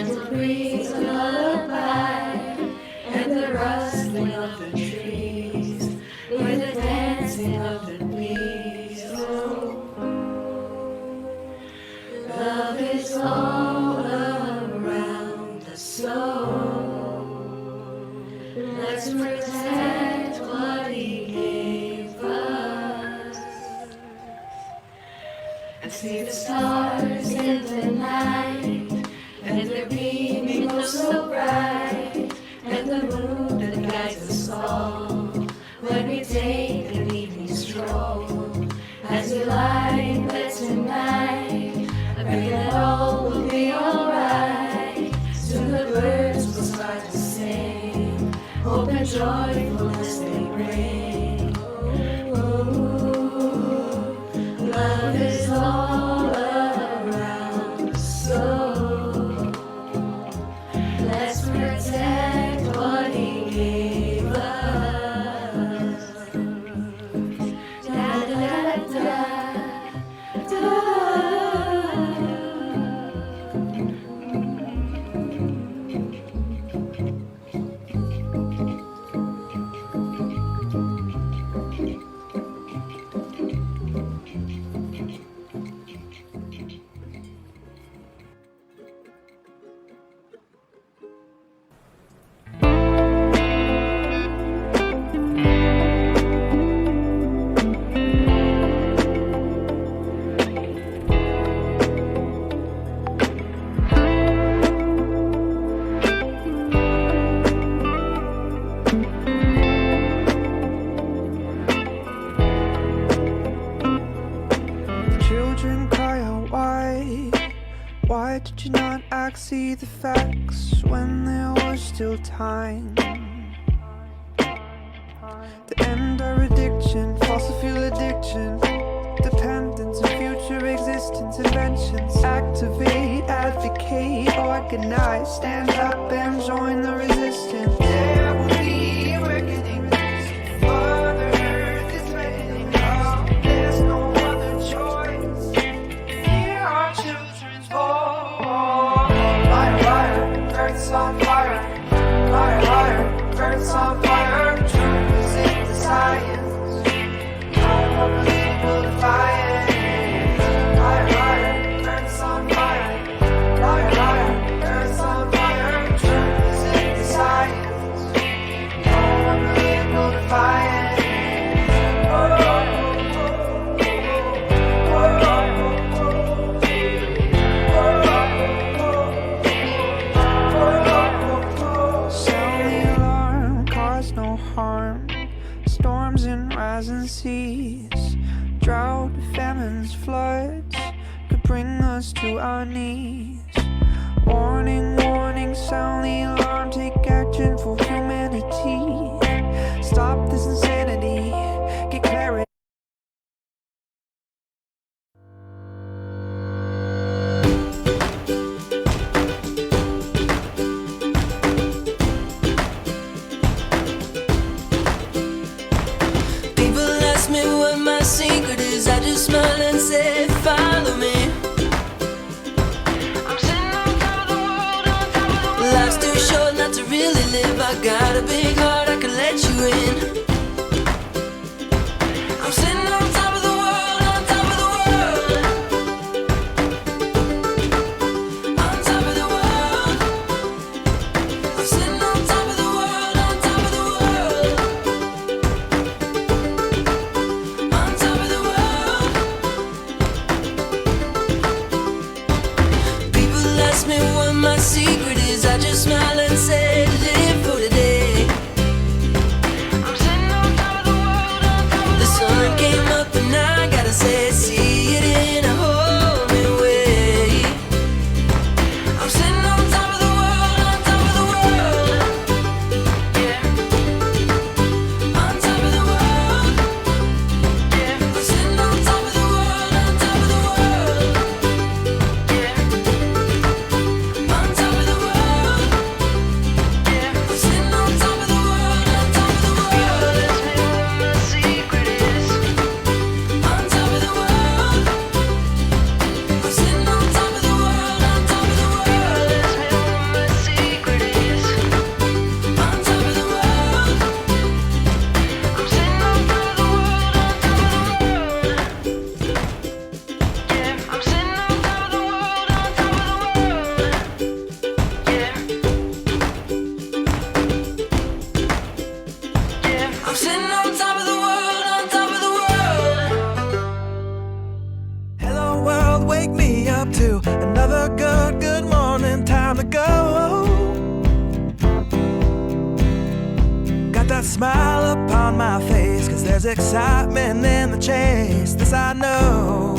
gentle breeze, a lullaby, and the rustling of the trees, with the dancing of the bees. Love is all around us, so let's protect what he gave us, and see the stars in the night, and their beaming glow so bright, and the moon that guides us all when we take an evening stroll. As we lie in bed tonight, I pray that all will be alright. Soon the birds will start to sing, hope and joyfulness they bring. Ooh, love is all around us, so let's protect what he gave us. Da da da da da. Children cry out, why did you not act, see the facts when there was still time? To end our addiction, fossil fuel addiction, dependence on future existence, inventions. Activate, advocate, organize, stand up and join the resistance. There will be a reckoning. Mother Earth is threatening us. There's no other choice. Hear our children's voice. Fire, fire, Earth's on fire. Fire, fire, Earth's on fire. Truth is in the science. No more political defiance. Fire, fire, Earth's on fire. Fire, fire, Earth's on fire. Truth is in the science. No more political defiance. Sound the alarm, cause no harm. Storms and rising seas, drought, famines, floods could bring us to our knees. Warning, warning, sound the alarm, take action for humanity. Stop this insanity, get clarity. People ask me what my secret is, I just smile and say, follow me. I'm sitting on top of the world, on top of the world. Life's too short not to really live. I got a big heart, I can let you in. I'm sitting on top of the world, on top of the world. On top of the world. I'm sitting on top of the world, on top of the world. On top of the world. People ask me what my secret is, I just smile and say, live for today. I'm sitting There's excitement in the chase, this I know.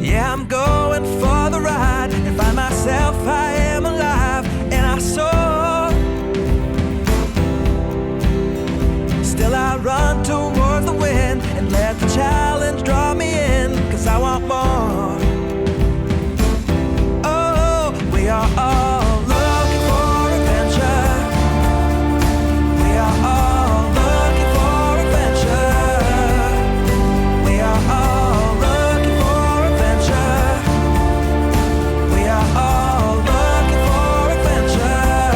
Yeah, I'm going for the ride and find myself, I am alive and I soar. Still I run towards the wind and let the challenge draw me in, 'cause I want more. Oh, we are all looking for adventure. We are all looking for adventure. We are all looking for adventure. We are all looking for adventure.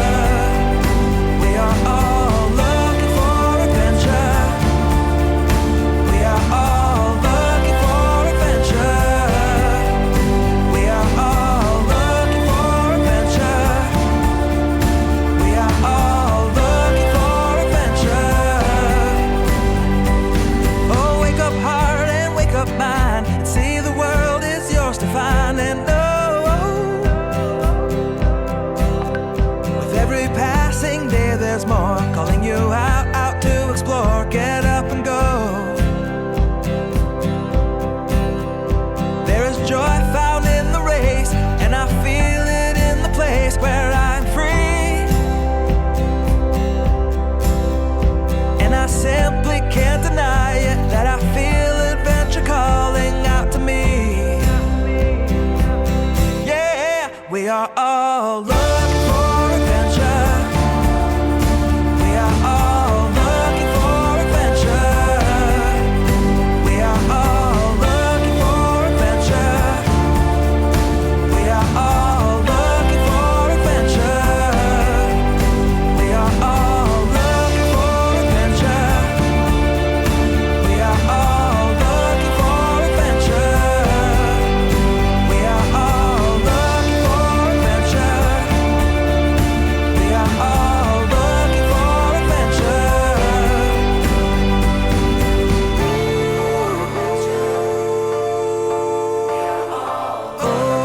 We are all looking for adventure. We are all looking for adventure. We are all looking for adventure. We are all looking for adventure. Oh, wake up heart and wake up mind and see the world is yours to find. And oh, with every passing day there's more calling you out to explore. Get up and go. There is joy found in the race, and I feel it in the place where I'm free. And I simply can't deny it, that I feel adventure calling out to me. Yeah, we are all looking for adventure. We are all looking for adventure. We are all looking for adventure. We are all looking for adventure. We are all looking for adventure. We are all looking for adventure. We are all looking for adventure. We are all looking for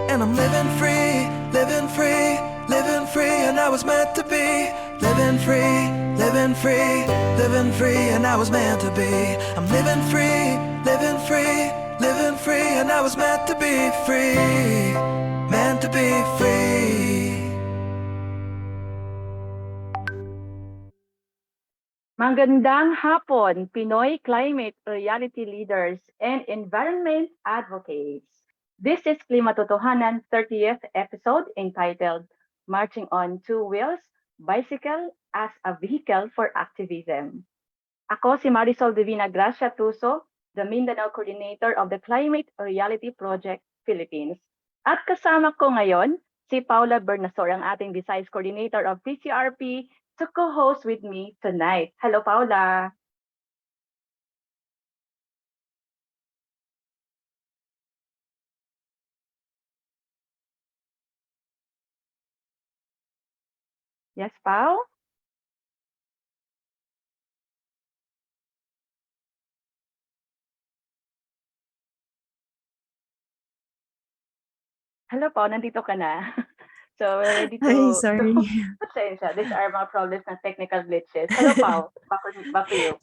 And I'm living free, living free, living free, and I was meant to be. Living free, living free, living free, and I was meant to be. I'm living free, living free, living free, and I was meant to be free. Meant to be free. Magandang hapon, Pinoy climate reality leaders and environment advocates. This is Klimatotohanan 30th episode entitled Marching on Two Wheels, Bicycle as a Vehicle for Activism. Ako si Marisol Divina Gracia Tuso, the Mindanao Coordinator of the Climate Reality Project Philippines. At kasama ko ngayon si Paula Bernasor, ang ating Visayas Coordinator of TCRP, to co-host with me tonight. Hello, Paula. Yes, Pau? Hello, Pau. Nandito ka na. So, we're ready Ay, to... sorry. Pasensya. These are mga problems ng technical glitches. Hello, Pau. Back to you.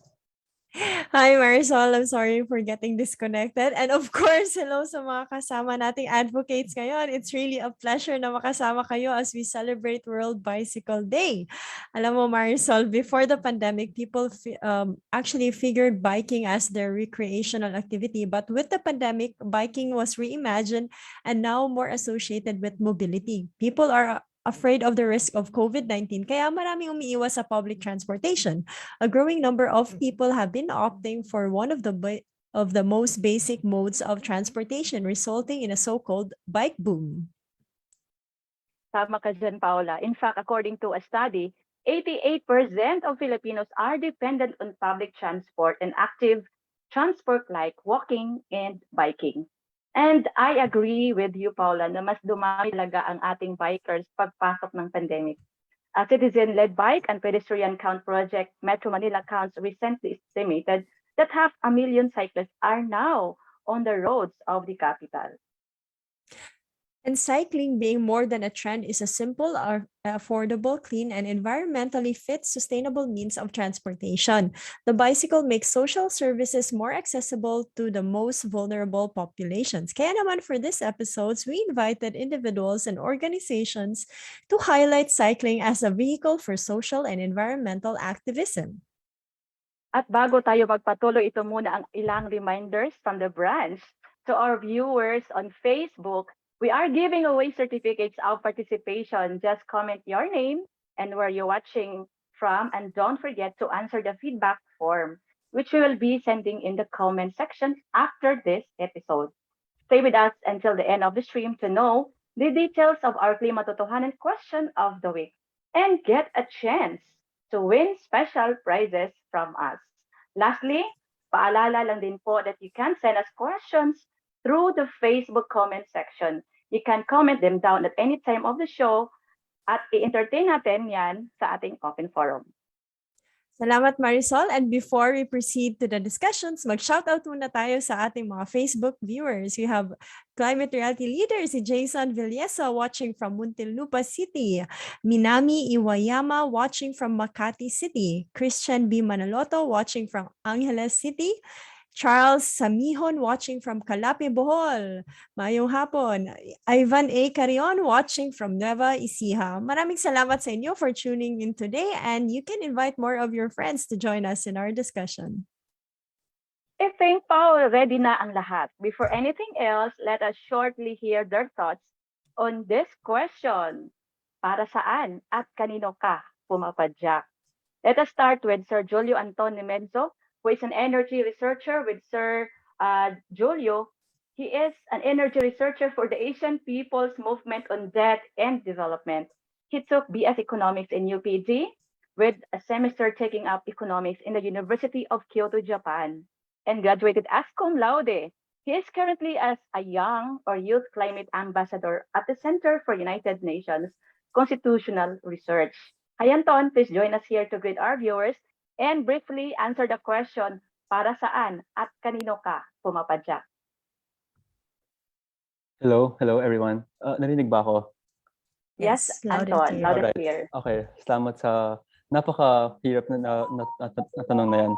Hi, Marisol. I'm sorry for getting disconnected. And of course, hello sa mga kasama nating advocates ngayon. It's really a pleasure na makasama kayo as we celebrate World Bicycle Day. Alam mo, Marisol, before the pandemic, people actually figured biking as their recreational activity. But with the pandemic, biking was reimagined and now more associated with mobility. People are afraid of the risk of COVID-19, kaya maraming umiiwas sa public transportation. A growing number of people have been opting for one of the most basic modes of transportation, resulting in a so-called bike boom. Tama ka dyan, Paula. In fact, according to a study, 88% of Filipinos are dependent on public transport and active transport like walking and biking. And I agree with you, Paula, na mas dumami talaga ang ating bikers pagpasok ng pandemic. A citizen-led bike and pedestrian count project, Metro Manila Counts recently estimated that 500,000 cyclists are now on the roads of the capital. And cycling being more than a trend is a simple, affordable, clean, and environmentally fit, sustainable means of transportation. The bicycle makes social services more accessible to the most vulnerable populations. Kaya naman for this episodes, we invited individuals and organizations to highlight cycling as a vehicle for social and environmental activism. At bago tayo magpatuloy, ito muna ang ilang reminders from the branch. To our viewers on Facebook, we are giving away certificates of participation. Just comment your name and where you're watching from, and don't forget to answer the feedback form, which we will be sending in the comment section after this episode. Stay with us until the end of the stream to know the details of our Klimatotohanan question of the week and get a chance to win special prizes from us. Lastly, paalala lang din po that you can send us questions through the Facebook comment section. You can comment them down at any time of the show at i-entertain natin yan sa ating open forum. Salamat, Marisol. And before we proceed to the discussions, mag-shoutout muna tayo sa ating mga Facebook viewers. We have Climate Reality Leader, si Jason Villesa watching from Muntinlupa City. Minami Iwayama watching from Makati City. Christian B. Manaloto watching from Angeles City. Charles Samihon watching from Calape, Bohol. Mayong hapon. Ivan A. Carion watching from Nueva Ecija. Maraming salamat sa inyo for tuning in today, and you can invite more of your friends to join us in our discussion. I think, Paula, ready na ang lahat. Before anything else, let us shortly hear their thoughts on this question. Para saan at kanino ka pumapadyak? Let us start with Sir Julio Anton Nemenzo, who is an energy researcher with Sir Julio. He is an energy researcher for the Asian People's Movement on Debt and Development. He took BS Economics in UPG with a semester taking up economics in the University of Kyoto, Japan, and graduated as cum laude. He is currently as a young or youth climate ambassador at the Center for United Nations Constitutional Research. Hi, Anton, please join us here to greet our viewers and briefly answer the question, para saan at kanino ka pumapadyak? Hello everyone. Narinig ba ako? Yes, loud and Anton, clear. loud and Alright. clear. Okay, salamat sa napaka-hirap na tanong na yan.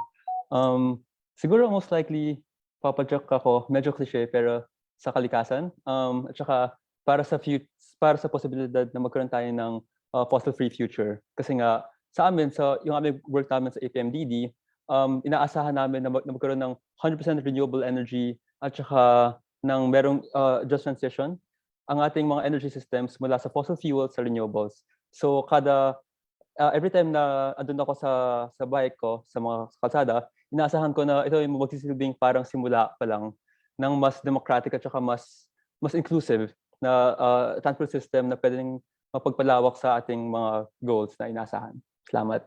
Siguro most likely, papadyak ako, medyo cliche, pero sa kalikasan. At saka para sa posibilidad na magkaroon tayo ng fossil-free future. Kasi nga, sa amin, yung aming work namin sa APMDD, inaasahan namin na magkaroon ng 100% renewable energy at saka ng merong just transition ang ating mga energy systems mula sa fossil fuels sa renewables. So every time na andun ako sa bike ko, sa mga kalsada, inaasahan ko na ito yung magsisilbing parang simula pa lang ng mas democratic at saka mas inclusive na transport system na pwedeng mapagpalawak sa ating mga goals na inaasahan. Salamat.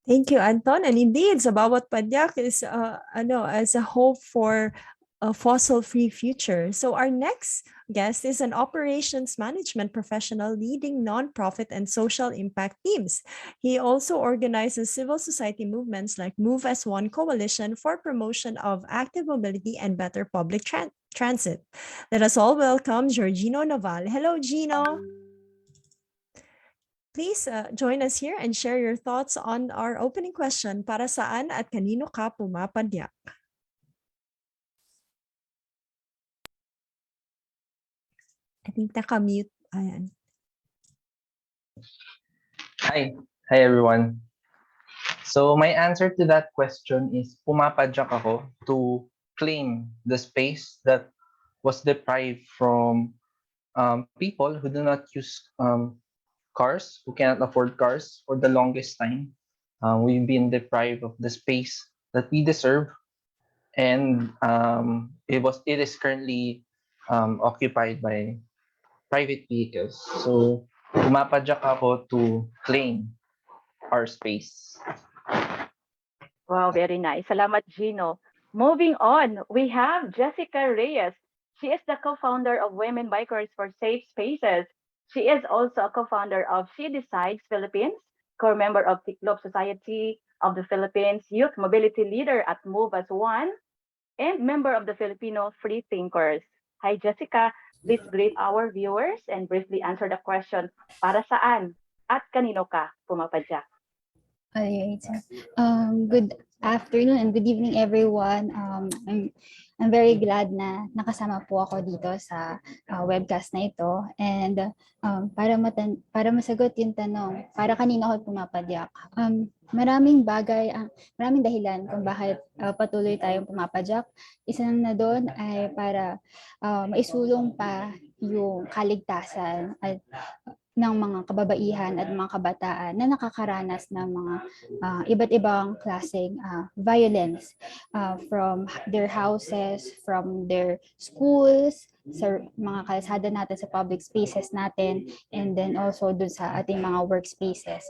Thank you, Anton. And indeed, sa bawat padyak is as a hope for a fossil-free future. So our next guest is an operations management professional leading nonprofit and social impact teams. He also organizes civil society movements like Move as One Coalition for promotion of active mobility and better public transit. Let us all welcome Giorgino Naval. Hello, Gino. Please join us here and share your thoughts on our opening question, para saan at kanino ka pumapadyak? I think naka-mute. Ayan. Hi everyone. So my answer to that question is pumapadyak ako to claim the space that was deprived from people who do not use cars, who cannot afford cars for the longest time. We've been deprived of the space that we deserve, and it is currently occupied by private vehicles. So pumapadyak ako to claim our space. Wow, very nice. Salamat, Gino. Moving on, we have Jessica Reyes. She is the co-founder of Women Bikers for Safe Spaces. She is also a co-founder of She Decides Philippines, core member of the Globe Society of the Philippines, youth mobility leader at Move as One, and member of the Filipino Free Thinkers. Hi, Jessica. Please greet our viewers and briefly answer the question, para saan at kanino ka pumapadyak? Alright. Good afternoon and good evening, everyone. I'm very glad na nakasama po ako dito sa webcast na ito. And para masagot yung tanong, para kanino ako pumapadyak? Maraming bagay, maraming dahilan kung bakit patuloy tayong pumapadyak. Isa na doon ay para maisulong pa yung kaligtasan at ng mga kababaihan at mga kabataan na nakakaranas ng mga iba't ibang klaseng violence from their houses, from their schools, sa mga kalsada natin, sa public spaces natin, and then also dun sa ating mga workspaces.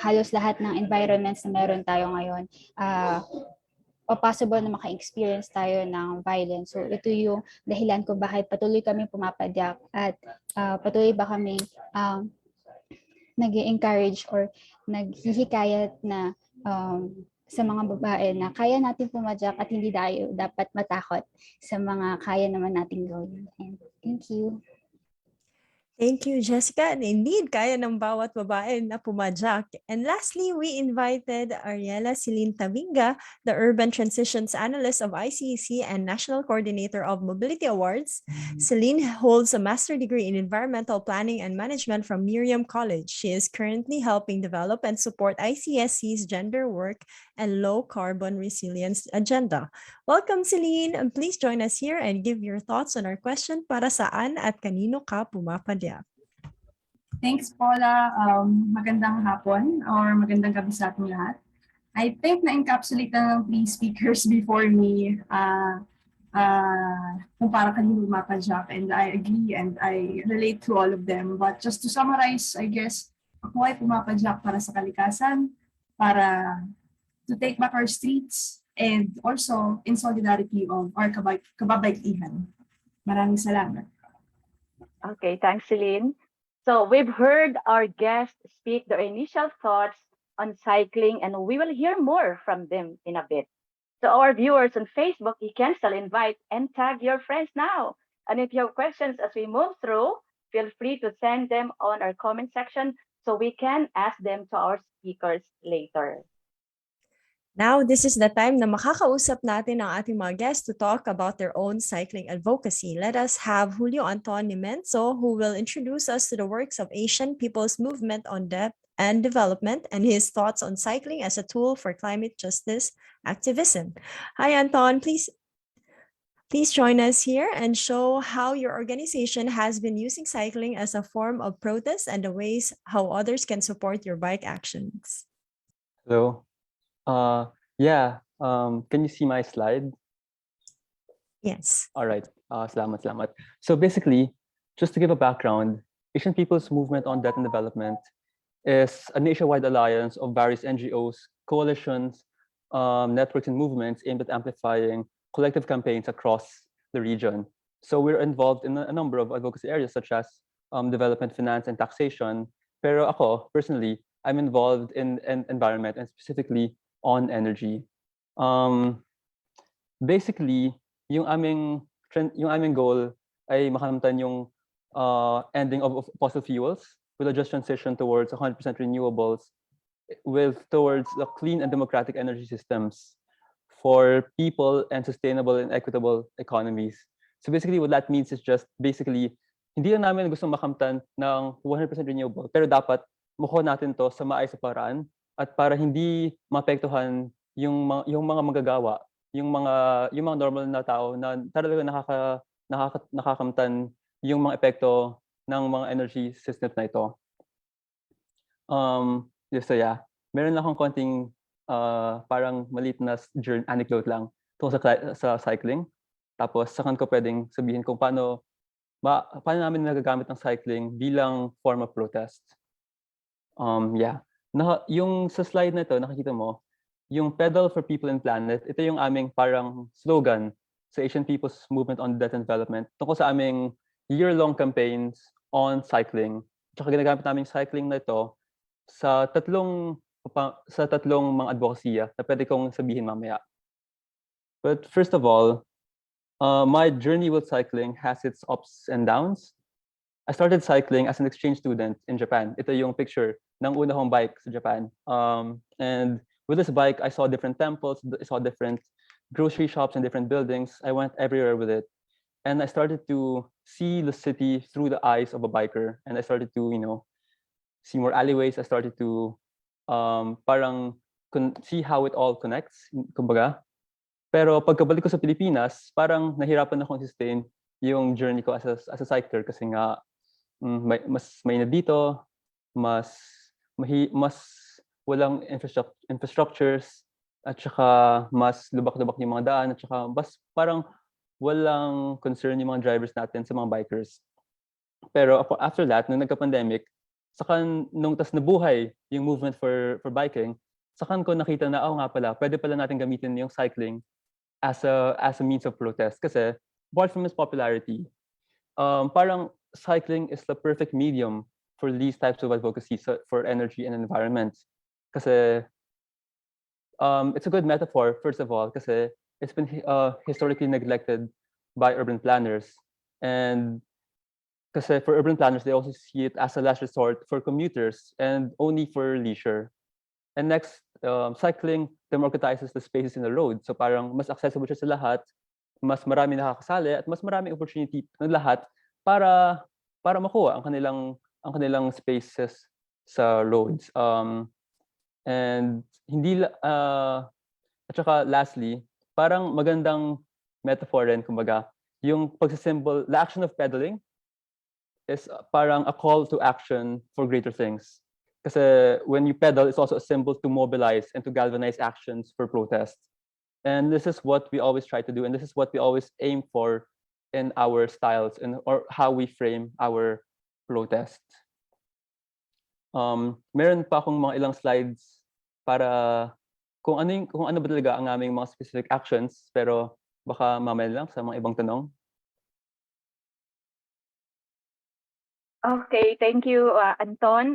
Halos lahat ng environments na meron tayo ngayon, o possible na maka-experience tayo ng violence. So ito yung dahilan kung bakit patuloy kami pumapadyak at patuloy ba kami nag-encourage or naghihikayat na sa mga babae na kaya natin pumadyak at hindi tayo dapat matakot sa mga kaya naman nating gawin. And thank you. Thank you, Jessica. And indeed, kaya ng bawat babae na pumadyak. And lastly, we invited Ariela Celine Tabinga, the Urban Transitions Analyst of ICEC and National Coordinator of Mobility Awards. Celine holds a master's degree in Environmental Planning and Management from Miriam College. She is currently helping develop and support ICSC's gender work and low carbon resilience agenda. Welcome, Celine, and please join us here and give your thoughts on our question, para saan at kanino ka pumapadyak? Thanks, Paula. Magandang hapon or magandang gabi sa ating lahat. I think na-encapsulate na ng three speakers before me kung para kanino pumapadyak, and I agree and I relate to all of them. But just to summarize, I guess, ako ay pumapadyak para sa kalikasan, para to take back our streets, and also in solidarity of our kababaihan. Maraming salamat. Okay, thanks, Celine. So we've heard our guests speak their initial thoughts on cycling, and we will hear more from them in a bit. So our viewers on Facebook, you can still invite and tag your friends now. And if you have questions as we move through, feel free to send them on our comment section so we can ask them to our speakers later. Now, this is the time na makakausap natin ang ating mga guests to talk about their own cycling advocacy. Let us have Julio Anton Nemenzo, who will introduce us to the works of Asian People's Movement on Debt and Development and his thoughts on cycling as a tool for climate justice activism. Hi, Anton. Please join us here and show how your organization has been using cycling as a form of protest and the ways how others can support your bike actions. Hello. Can you see my slide? Yes. All right. Salamat. So basically, just to give a background, Asian People's Movement on Debt and Development is a nationwide alliance of various NGOs, coalitions, networks, and movements aimed at amplifying collective campaigns across the region. So we're involved in a number of advocacy areas such as development, finance, and taxation. Pero ako, personally, I'm involved in environment and specifically on energy. Basically, yung aming goal ay makamtan yung ending of fossil fuels with a just transition towards 100% renewables towards the clean and democratic energy systems for people and sustainable and equitable economies. So basically what that means is just basically hindi lang namin gustong makamtan ng 100% renewable, pero dapat makuha natin to sa maayos na paraan at para hindi maapektuhan yung mga magagawa, yung mga normal na tao na talaga nakakamtan yung mga epekto ng mga energy systems na ito. Meron akong konting parang maliit na anecdote lang tungkol sa cycling. Tapos saan ko pwedeng sabihin kung paano namin nagagamit ng cycling bilang form of protest. Yung sa slide na ito, nakikita mo, yung Pedal for People and Planet, ito yung aming parang slogan sa Asian People's Movement on Debt and Development tungkol sa aming year-long campaigns on cycling. Tsaka ginagamit namin yung cycling na ito sa tatlong mga advokasya na pwede kong sabihin mamaya. But first of all, my journey with cycling has its ups and downs. I started cycling as an exchange student in Japan. Ito yung picture ng una kong bike sa Japan. And with this bike, I saw different temples, I saw different grocery shops and different buildings. I went everywhere with it. And I started to see the city through the eyes of a biker. And I started to, see more alleyways. I started to see how it all connects, kumbaga. Pero pagkabalik ko sa Pilipinas, parang nahirapan akong sustain yung journey ko as a cycler kasi nga mas mainit dito, mas walang infrastructures, at saka mas lubak-lubak yung mga daan, at saka parang walang concern yung mga drivers natin sa mga bikers. Pero after that, nung nagka-pandemic, nung nabuhay yung movement for biking, sakan ko nakita na, nga pala, pwede pala natin gamitin yung cycling as a means of protest. Kasi apart from its popularity, parang cycling is the perfect medium for these types of advocacy for energy and environment. Kasi it's a good metaphor, first of all, kasi it's been historically neglected by urban planners. And kasi for urban planners, they also see it as a last resort for commuters and only for leisure. And next, cycling democratizes the spaces in the road. So parang mas accessible siya sa lahat, mas marami nakakasali, at mas maraming opportunity ng lahat para makuha ang kanilang spaces sa roads. And at saka lastly, parang magandang metaphor rin, kumbaga, yung pagsisymbol, the action of pedaling is parang a call to action for greater things. Kasi when you pedal, it's also a symbol to mobilize and to galvanize actions for protest. And this is what we always try to do, and this is what we always aim for in our styles or how we frame our protest. Meron pa akong mga ilang slides para kung ano ba talaga ang aming mga specific actions, pero baka mamaya lang sa mga ibang tanong. Okay, thank you, Anton.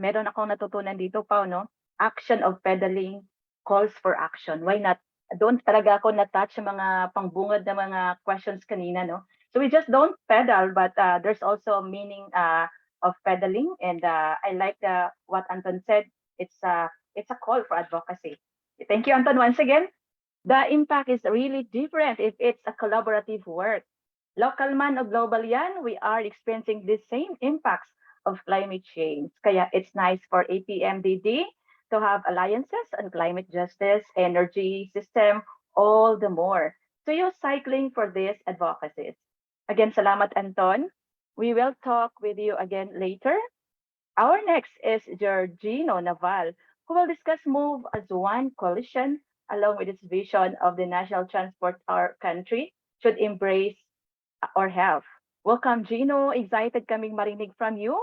Meron akong natutunan dito, Pao, no? Action of pedaling calls for action. Why not? Doon talaga ako na-touch sa mga pangbungad na mga questions kanina, no? So we just don't pedal, but there's also meaning of pedaling. And I like what Anton said. It's a call for advocacy. Thank you, Anton, once again. The impact is really different if it's a collaborative work. Local man o global yan, we are experiencing the same impacts of climate change. Kaya it's nice for APMDD to have alliances on climate justice, energy system, all the more. To use cycling for these advocacies. Again, salamat, Anton. We will talk with you again later. Our next is Giorgino Naval, who will discuss Move as One Coalition, along with its vision of the national transport our country should embrace or have. Welcome, Gino. Excited kaming marinig from you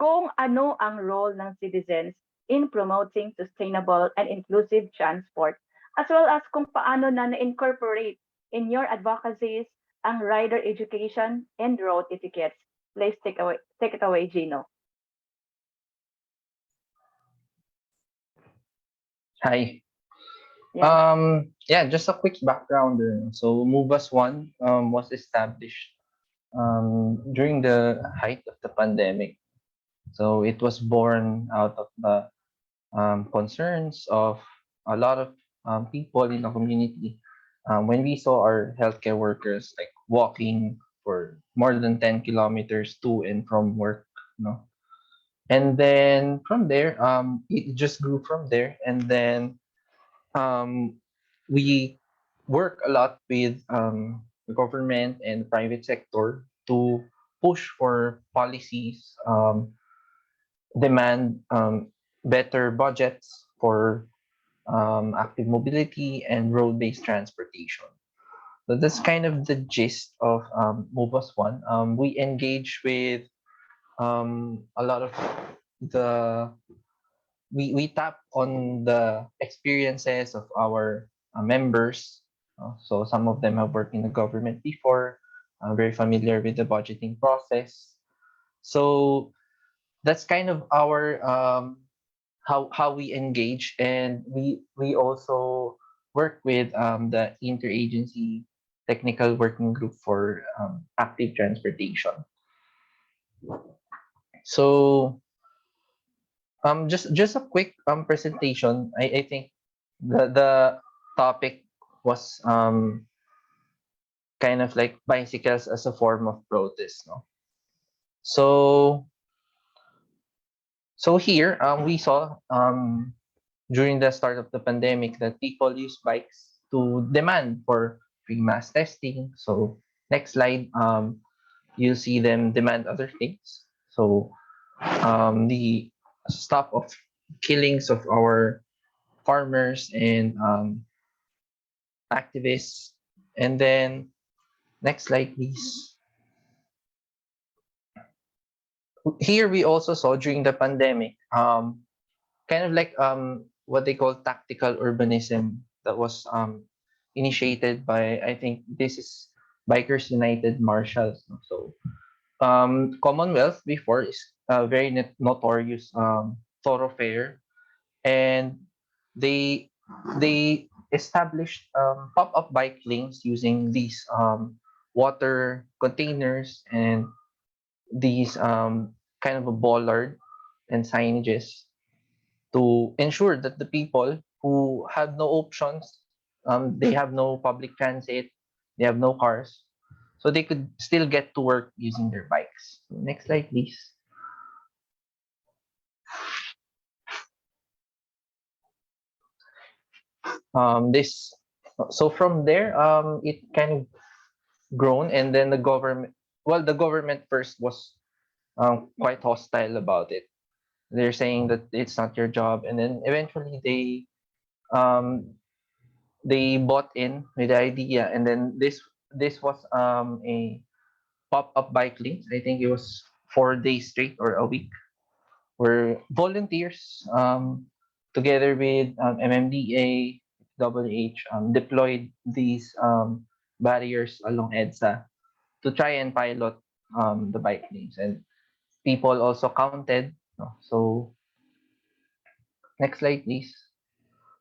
kung ano ang role ng citizens in promoting sustainable and inclusive transport, as well as kung paano na-incorporate in your advocacies ang rider education and road etiquettes. Please take it away, Gino. Hi. Yeah. Just a quick background. So Move as One was established during the height of the pandemic. So it was born out of the concerns of a lot of people in the community when we saw our healthcare workers like walking for more than 10 kilometers to and from work, And then from there, it just grew from there. And then we work a lot with the government and private sector to push for policies, demand better budgets for active mobility and road-based transportation. So that's kind of the gist of Move as One. We engage with a lot of we tap on the experiences of our members. So some of them have worked in the government before, very familiar with the budgeting process. So that's kind of our how we engage, and we also work with the interagency technical working group for active transportation. So just a quick presentation. I think the topic was kind of like bicycles as a form of protest, no? So here we saw during the start of the pandemic that people use bikes to demand for free mass testing. So next slide, you'll see them demand other things. So the stop of killings of our farmers and activists. And then next slide, please. Here we also saw during the pandemic, kind of like what they call tactical urbanism that was initiated by, I think this is Bikers United Marshals. No? So Commonwealth before is a very notorious thoroughfare, and they established pop-up bike lanes using these water containers and these kind of a bollard and signages to ensure that the people who have no options, they have no public transit, they have no cars, so they could still get to work using their bikes. So next slide, please. This so from there, it kind of grown, and then the government. Well, the government first was quite hostile about it. They're saying that it's not your job, and then eventually um, they bought in with the idea, and then this was a pop-up bike lanes. I think it was 4 days straight or a week, where volunteers together with MMDA, WH deployed these barriers along EDSA to try and pilot the bike lanes, and people also counted. No? So next slide, please.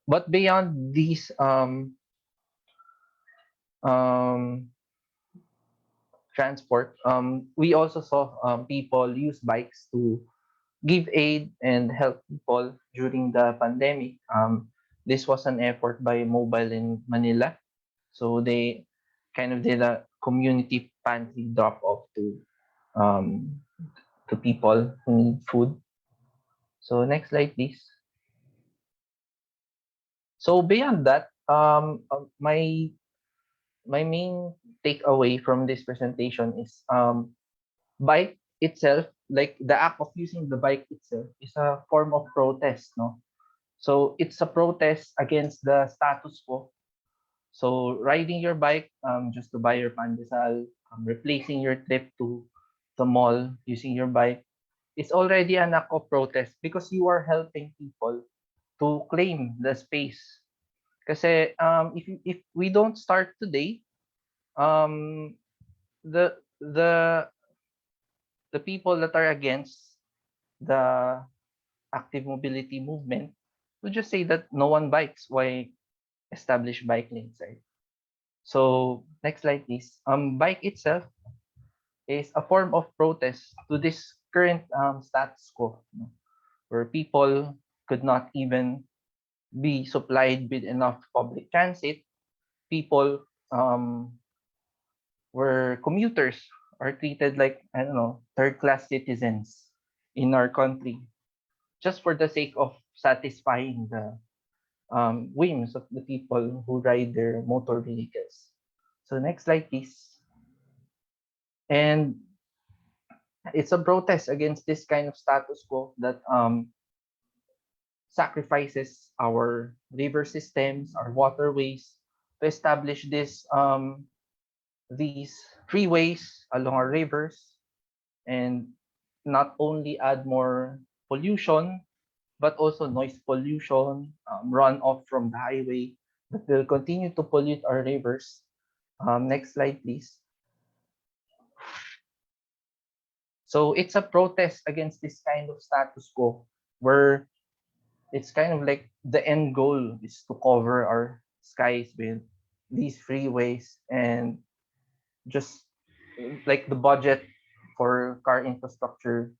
But beyond these um, transport, we also saw people use bikes to give aid and help people during the pandemic. This was an effort by Mobile in Manila. So they kind of did a community pantry drop off um, to people who need food. So next slide, please. So beyond that, my main takeaway from this presentation is bike itself, like the act of using the bike itself, is a form of protest, no? So it's a protest against the status quo. So riding your bike just to buy your pandesal, replacing your trip to the mall using your bike, it's already an act of protest because you are helping people to claim the space. Kasi if we don't start today, um, the the people that are against the active mobility movement would just say that no one bikes. Why establish bike lanes, right? So next slide, please. Bike itself is a form of protest to this current status quo, no? Where people could not even be supplied with enough public transit. People where commuters are treated like, I don't know, third class citizens in our country just for the sake of satisfying the whims of the people who ride their motor vehicles. So next slide, please. And it's a protest against this kind of status quo that sacrifices our river systems, our waterways, to establish these freeways along our rivers, and not only add more pollution, but also noise pollution, runoff from the highway that will continue to pollute our rivers. Next slide, please. So it's a protest against this kind of status quo where it's kind of like the end goal is to cover our skies with these freeways, and just like the budget for car infrastructure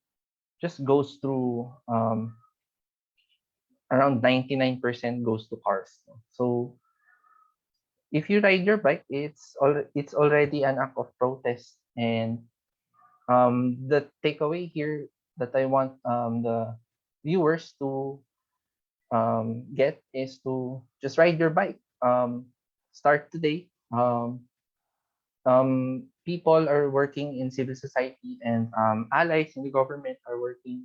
just goes through around 99% goes to cars. So if you ride your bike, it's already an act of protest. And the takeaway here that I want the viewers to get is to just ride your bike. Start today. People are working in civil society, and allies in the government are working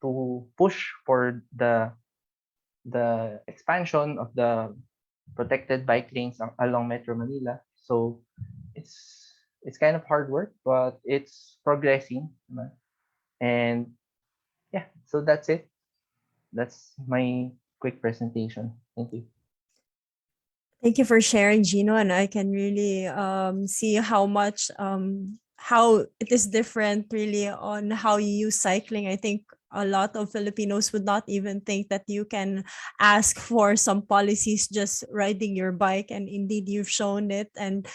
to push for the expansion of the protected bike lanes along Metro Manila. So it's kind of hard work, but it's progressing. Diba? And yeah, so that's it. That's my quick presentation. Thank you. Thank you for sharing, Gino, and I can really see how much how it is different really on how you use cycling. I think a lot of Filipinos would not even think that you can ask for some policies just riding your bike, and indeed you've shown it. And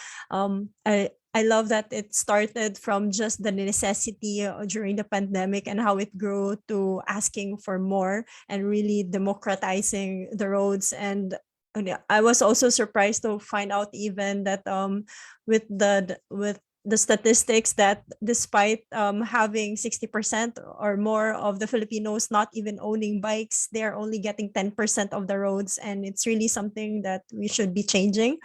I love that it started from just the necessity during the pandemic and how it grew to asking for more and really democratizing the roads. And yeah, I was also surprised to find out even that with the statistics that despite having 60% or more of the Filipinos not even owning bikes, they're only getting 10% of the roads, and it's really something that we should be changing.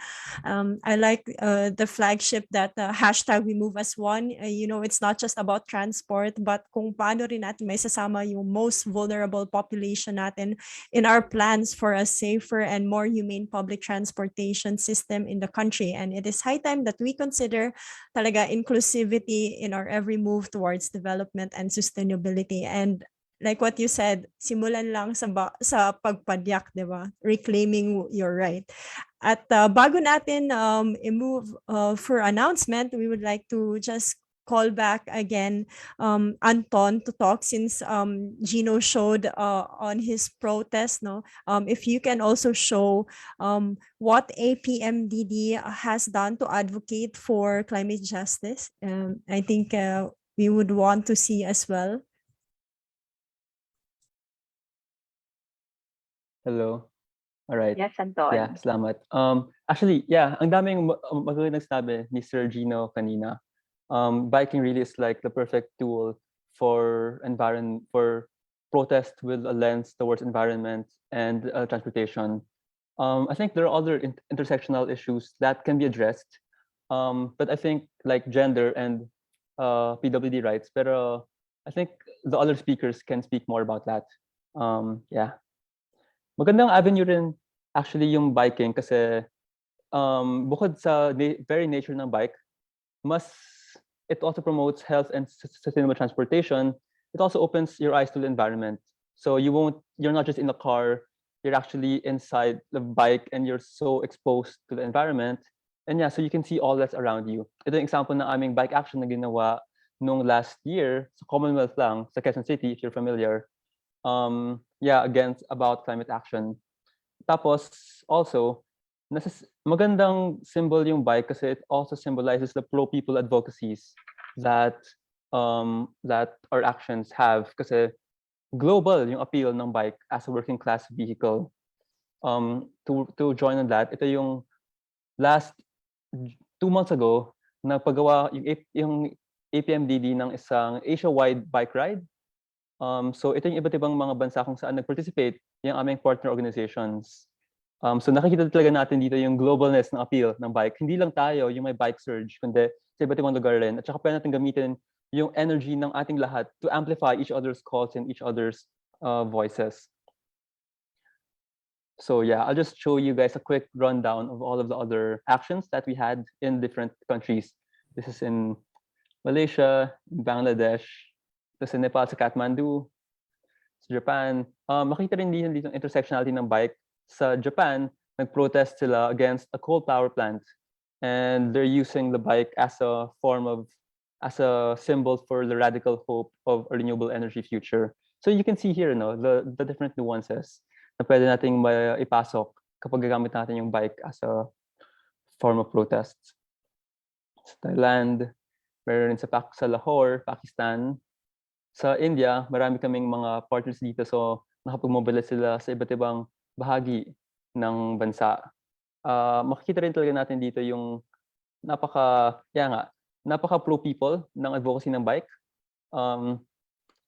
I like the flagship that hashtag we move as one. It's not just about transport, but kung paano rin natin may sasama yung most vulnerable population natin in our plans for a safer and more humane public transportation system in the country. And it is high time that we consider talaga inclusivity in our every move towards development and sustainability. And like what you said, simulan lang sa pagpadyak, di ba? Reclaiming your right. At bago natin i-move for announcement, we would like to just call back again Anton to talk, since Gino showed on his protest. If you can also show what APMDD has done to advocate for climate justice, I think we would want to see as well. Hello. All right. Yes, Anton. Yeah, salamat. Actually, yeah, ang daming magagandang sabi ni Sir Gino kanina. Biking really is like the perfect tool for protest with a lens towards environment and transportation. I think there are other intersectional issues that can be addressed, but I think like gender and PWD rights. Pero I think the other speakers can speak more about that. Yeah. Magandang avenue rin actually yung biking kasi bukod sa very nature ng bike, it also promotes health and sustainable transportation. It also opens your eyes to the environment. So you're not just in a car, you're actually inside the bike and you're so exposed to the environment. And yeah, so you can see all that's around you. Ito yung example ng aming bike action na ginawa nung last year sa Commonwealth lang, sa Quezon City, if you're familiar. About climate action. Tapos also, magandang symbol yung bike kasi it also symbolizes the pro-people advocacies that our actions have, kasi global yung appeal ng bike as a working class vehicle. To join on that, ito yung last 2 months ago nagpagawa yung APMDD ng isang Asia-wide bike ride. So ito yung iba't ibang mga bansa kung saan nag-participate yung aming partner organizations. So nakikita talaga natin dito yung globalness ng appeal ng bike. Hindi lang tayo yung may bike surge, kundi sa iba't ibang lugar rin. At saka pwede natin gamitin yung energy ng ating lahat to amplify each other's calls and each other's voices. So yeah, I'll just show you guys a quick rundown of all of the other actions that we had in different countries. This is in Malaysia, Bangladesh, sa Nepal, sa Kathmandu, sa Japan. Makita rin dito ang intersectionality ng bike. Sa Japan, nag-protest sila against a coal power plant, and they're using the bike as a form of as a symbol for the radical hope of a renewable energy future. So you can see here, no, the different nuances na pwede nating ipasok kapag gagamit natin yung bike as a form of protest. Sa Thailand, meron rin sa Lahore, Pakistan. Sa India, marami kaming mga partners dito, so nakapag-mobilize sila sa iba't ibang bahagi ng bansa. Makikita rin talaga natin dito yung napaka-pro people ng advocacy ng bike.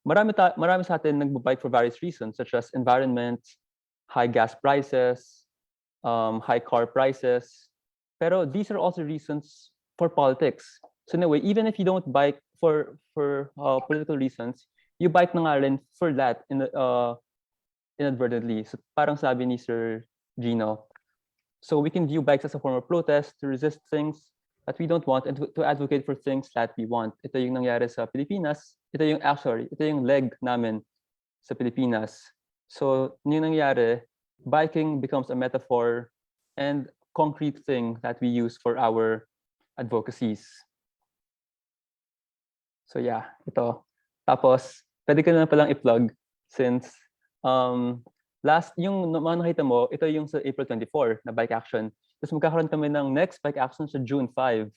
Marami sa atin nagbo-bike for various reasons, such as environment, high gas prices, high car prices. Pero these are also reasons for politics. So in a way, even if you don't bike for political reasons, you bike na nga rin for that inadvertently. So parang sabi ni Sir Gino, so we can view bikes as a form of protest to resist things that we don't want and to advocate for things that we want. Ito yung nangyari sa Pilipinas. Ito yung leg namin sa Pilipinas. So yung nangyari, biking becomes a metaphor and concrete thing that we use for our advocacies. So yeah, ito. Tapos, pwede ko na palang i-plug since yung mga nakita mo, ito yung sa April 24 na bike action. Tapos magkakaroon kami ng next bike action sa June 5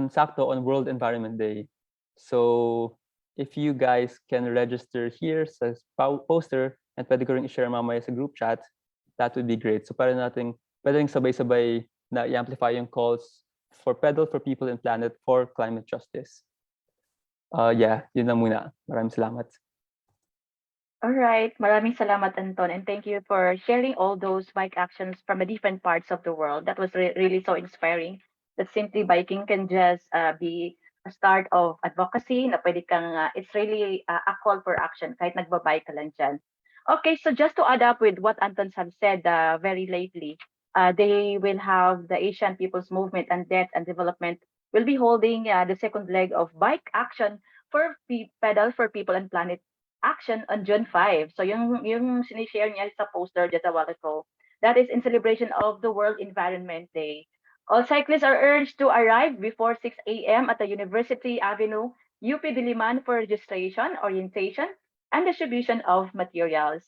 sakto on World Environment Day. So if you guys can register here sa poster and pwede ko rin i-share mamaya sa group chat, that would be great. So para natin pwedeng sabay-sabay na i-amplify yung calls for Pedal for People and Planet for Climate Justice. Yun lang muna. Maraming salamat. All right. Maraming salamat, Anton. And thank you for sharing all those bike actions from the different parts of the world. That was really so inspiring. That simply biking can just be a start of advocacy na pwede kang, it's really a call for action kahit nagbabike ka lang dyan. Okay, so just to add up with what Anton have said very lately, they will have the Asian People's Movement and Death and Development will be holding the second leg of bike action for Pedal for People and Planet action on June 5. So yung sinishare niya sa poster just a while ago, that is in celebration of the World Environment Day. All cyclists are urged to arrive before 6 a.m. at the University Avenue, UP Diliman for registration, orientation, and distribution of materials.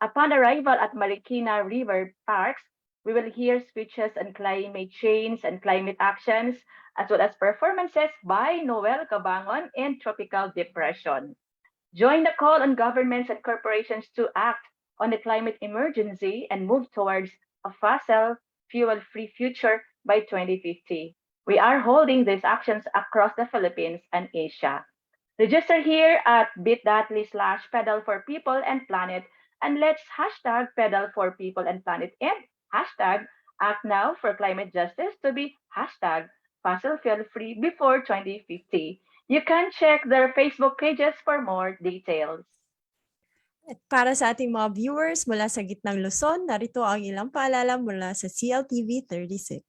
Upon arrival at Marikina River Parks, we will hear speeches on climate change and climate actions, as well as performances by Noel Cabangon in Tropical Depression. Join the call on governments and corporations to act on the climate emergency and move towards a fossil fuel-free future by 2050. We are holding these actions across the Philippines and Asia. Register here at bit.ly/pedal for people and planet, and let's hashtag pedal for people and planet and hashtag act now for climate justice to be hashtag fossil fuel free before 2050. You can check their Facebook pages for more details. At para sa ating mga viewers mula sa gitnang Luzon, narito ang ilang paalala mula sa CLTV 36.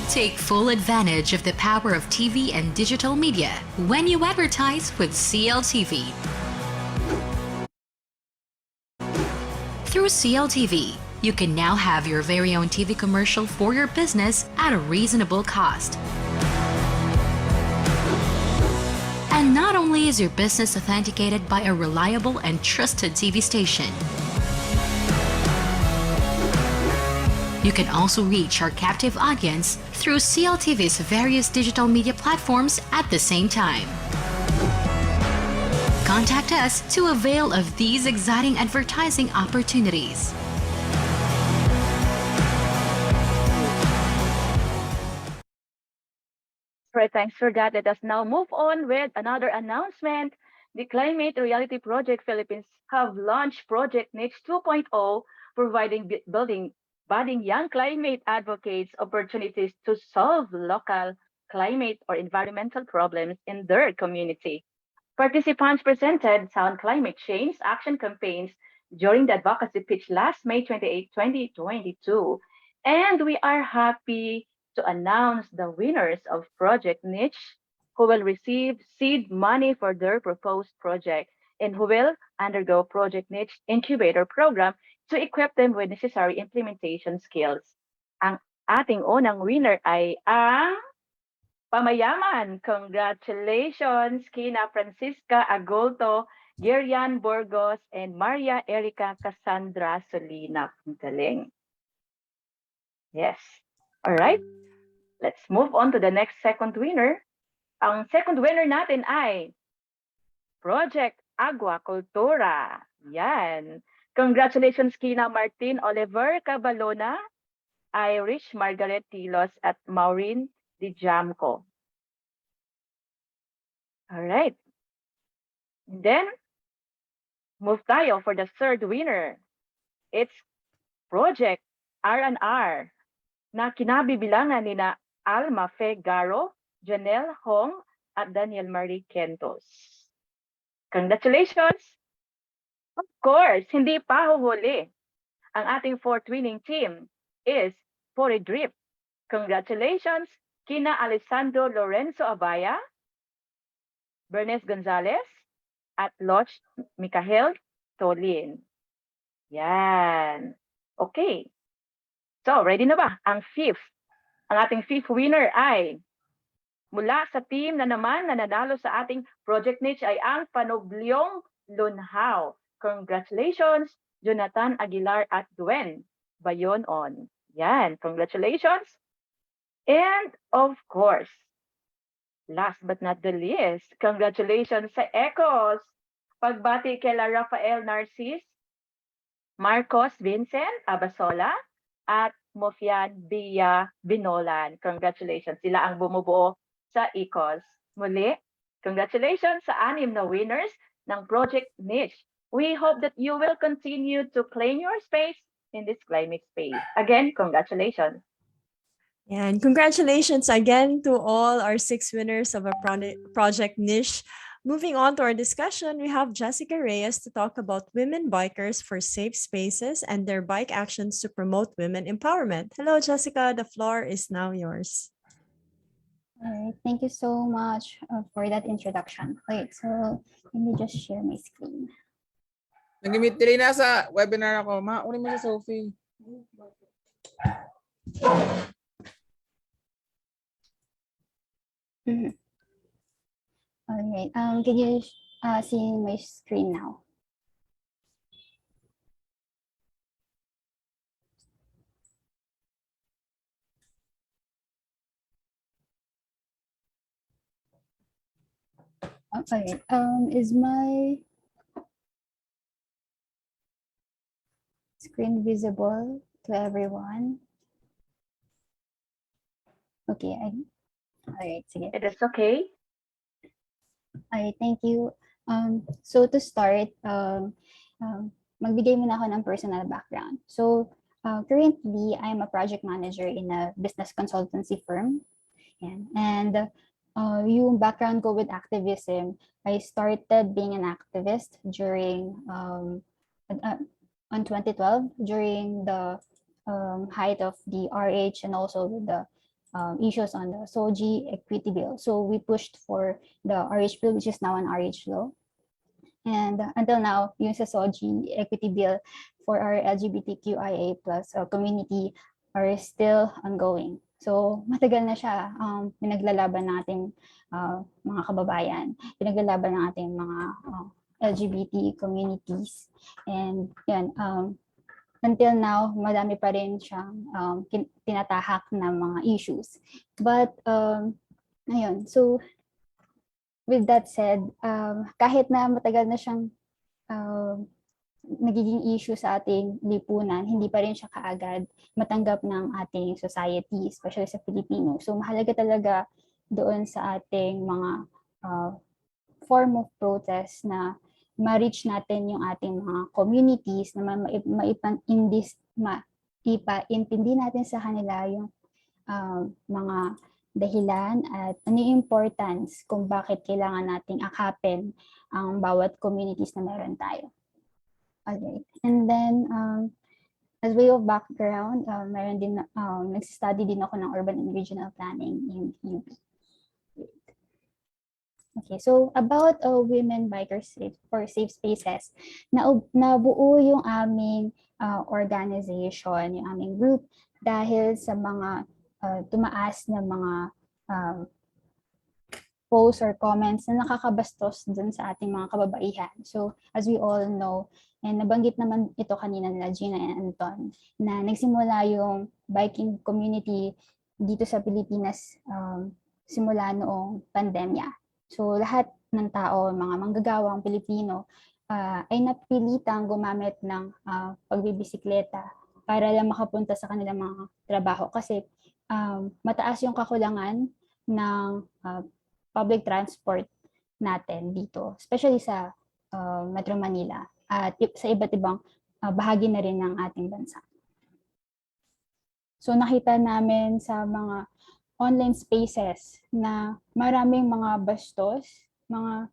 Take full advantage of the power of TV and digital media when you advertise with CLTV. Through CLTV, you can now have your very own TV commercial for your business at a reasonable cost. And not only is your business authenticated by a reliable and trusted TV station, you can also reach our captive audience through CLTV's various digital media platforms at the same time. Contact us to avail of these exciting advertising opportunities. Right, thanks for that. Let us now move on with another announcement. The Climate Reality Project Philippines have launched Project Niche 2.0, providing budding young climate advocates opportunities to solve local climate or environmental problems in their community. Participants presented sound climate change action campaigns during the advocacy pitch last May 28, 2022. And we are happy to announce the winners of Project Niche, who will receive seed money for their proposed project and who will undergo Project Niche Incubator Program to equip them with necessary implementation skills. Ang ating unang winner ay ang Pamayaman, congratulations kina Francisca Agolto, Gerian Burgos, and Maria Erica Cassandra Solina. Ang galing. Yes. All right. Let's move on to the next second winner. Ang second winner natin ay Project Agua Cultura. Yan. Congratulations kina Martin Oliver Cabalona, Irish Margaret Tilos, at Maureen Dijamco. All right. And then, move tayo for the third winner. It's Project R&R na kinabibilangan ni na Alma Fe Garo, Janelle Hong, at Daniel Marie Kentos. Congratulations! Of course, hindi pa huhuli. Ang ating fourth winning team is Poridrip. Congratulations kina Alessandro Lorenzo Abaya, Bernes Gonzalez, at Loch Micael Tolin. Yan. Okay. So, ready na ba? Ang ating fifth winner ay mula sa team na naman na nanalo sa ating project niche ay ang Panobliong Lunhaw. Congratulations, Jonathan Aguilar at Gwen Bayonon. Yan, congratulations. And of course, last but not the least, congratulations sa Ecos. Pagbati kay Rafael Narcis, Marcos Vincent Abasola, at Mofian Bia Binolan. Congratulations. Sila ang bumubuo sa Ecos. Muli, congratulations sa 6 na winners ng Project Niche. We hope that you will continue to claim your space in this climate space. Again, congratulations. And congratulations again to all our 6 winners of a Project Niche. Moving on to our discussion, we have Jessica Reyes to talk about women bikers for safe spaces and their bike actions to promote women empowerment. Hello, Jessica. The floor is now yours. All right, thank you so much for that introduction. Wait, so let me just share my screen. Nag-meet din na sa webinar ako. Maunin mo si Sophie. All right, can you see my screen now? Okay, is my screen visible to everyone? Okay, all right, sige. It is okay. All right, thank you. So to start, magbigay muna ako ng personal background. So currently, I'm a project manager in a business consultancy firm. And yung background ko with activism, I started being an activist during on 2012 during the height of the RH and also the issues on the SOGI equity bill. So we pushed for the RH bill, which is now an RH law. And until now, yung sa SOGI equity bill for our LGBTQIA plus community are still ongoing. So matagal na siya, pinaglalaban nating mga kababayan, pinaglalaban ng ating mga LGBT communities. And yan, until now, madami pa rin siyang tinatahak na mga issues. But ayun, so with that said, kahit na matagal na siyang nagiging issue sa ating lipunan, hindi pa rin siya kaagad matanggap ng ating society, especially sa Filipino. So mahalaga talaga doon sa ating mga form of protest na ma-reach natin yung ating mga communities, na maipaintindi natin sa kanila yung mga dahilan at ano yung importance kung bakit kailangan nating akapin ang bawat communities na meron tayo. Okay. And then, as way of background, meron din, nag-study din ako ng urban and regional planning in UP. Okay, so about women bikers for safe spaces, nabuo yung aming organization, yung aming group dahil sa mga tumaas na mga posts or comments na nakakabastos dun sa ating mga kababaihan. So as we all know, and nabanggit naman ito kanina nila Gina and Anton, na nagsimula yung biking community dito sa Pilipinas simula noong pandemya. So lahat ng tao, mga manggagawang Pilipino, ay napilitang gumamit ng pagbibisikleta para lang makapunta sa kanilang mga trabaho kasi mataas yung kakulangan ng public transport natin dito, especially sa Metro Manila at sa iba't ibang bahagi na rin ng ating bansa. So nakita namin sa mga online spaces na maraming mga bastos, mga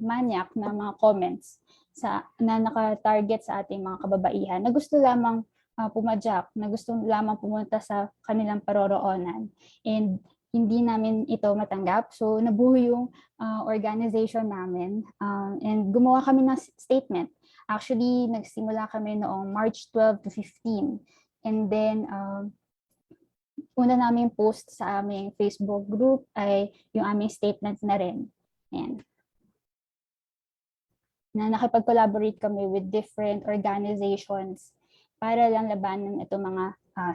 manyak na mga comments na naka-target sa ating mga kababaihan na gusto lamang pumadyak, na gusto lamang pumunta sa kanilang paroroonan. And hindi namin ito matanggap. So nabuo yung organization namin and gumawa kami ng statement. Actually, nagsimula kami noong March 12 to 15. And then, una namin post sa aming Facebook group ay yung aming statement na rin. Ayan. Na nakipag-collaborate kami with different organizations para lang labanan itong mga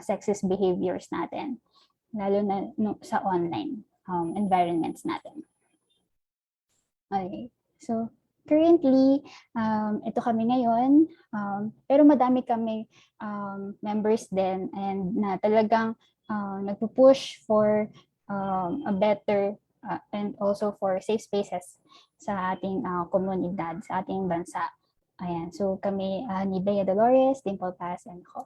sexist behaviors natin, lalo na sa online environments natin. Okay, so currently, ito kami ngayon, pero madami kami members din and na talagang nagpo-push for a better and also for safe spaces sa ating komunidad, sa ating bansa. Ayan, so kami ni Bea Dolores, Dimple Paz, and ako.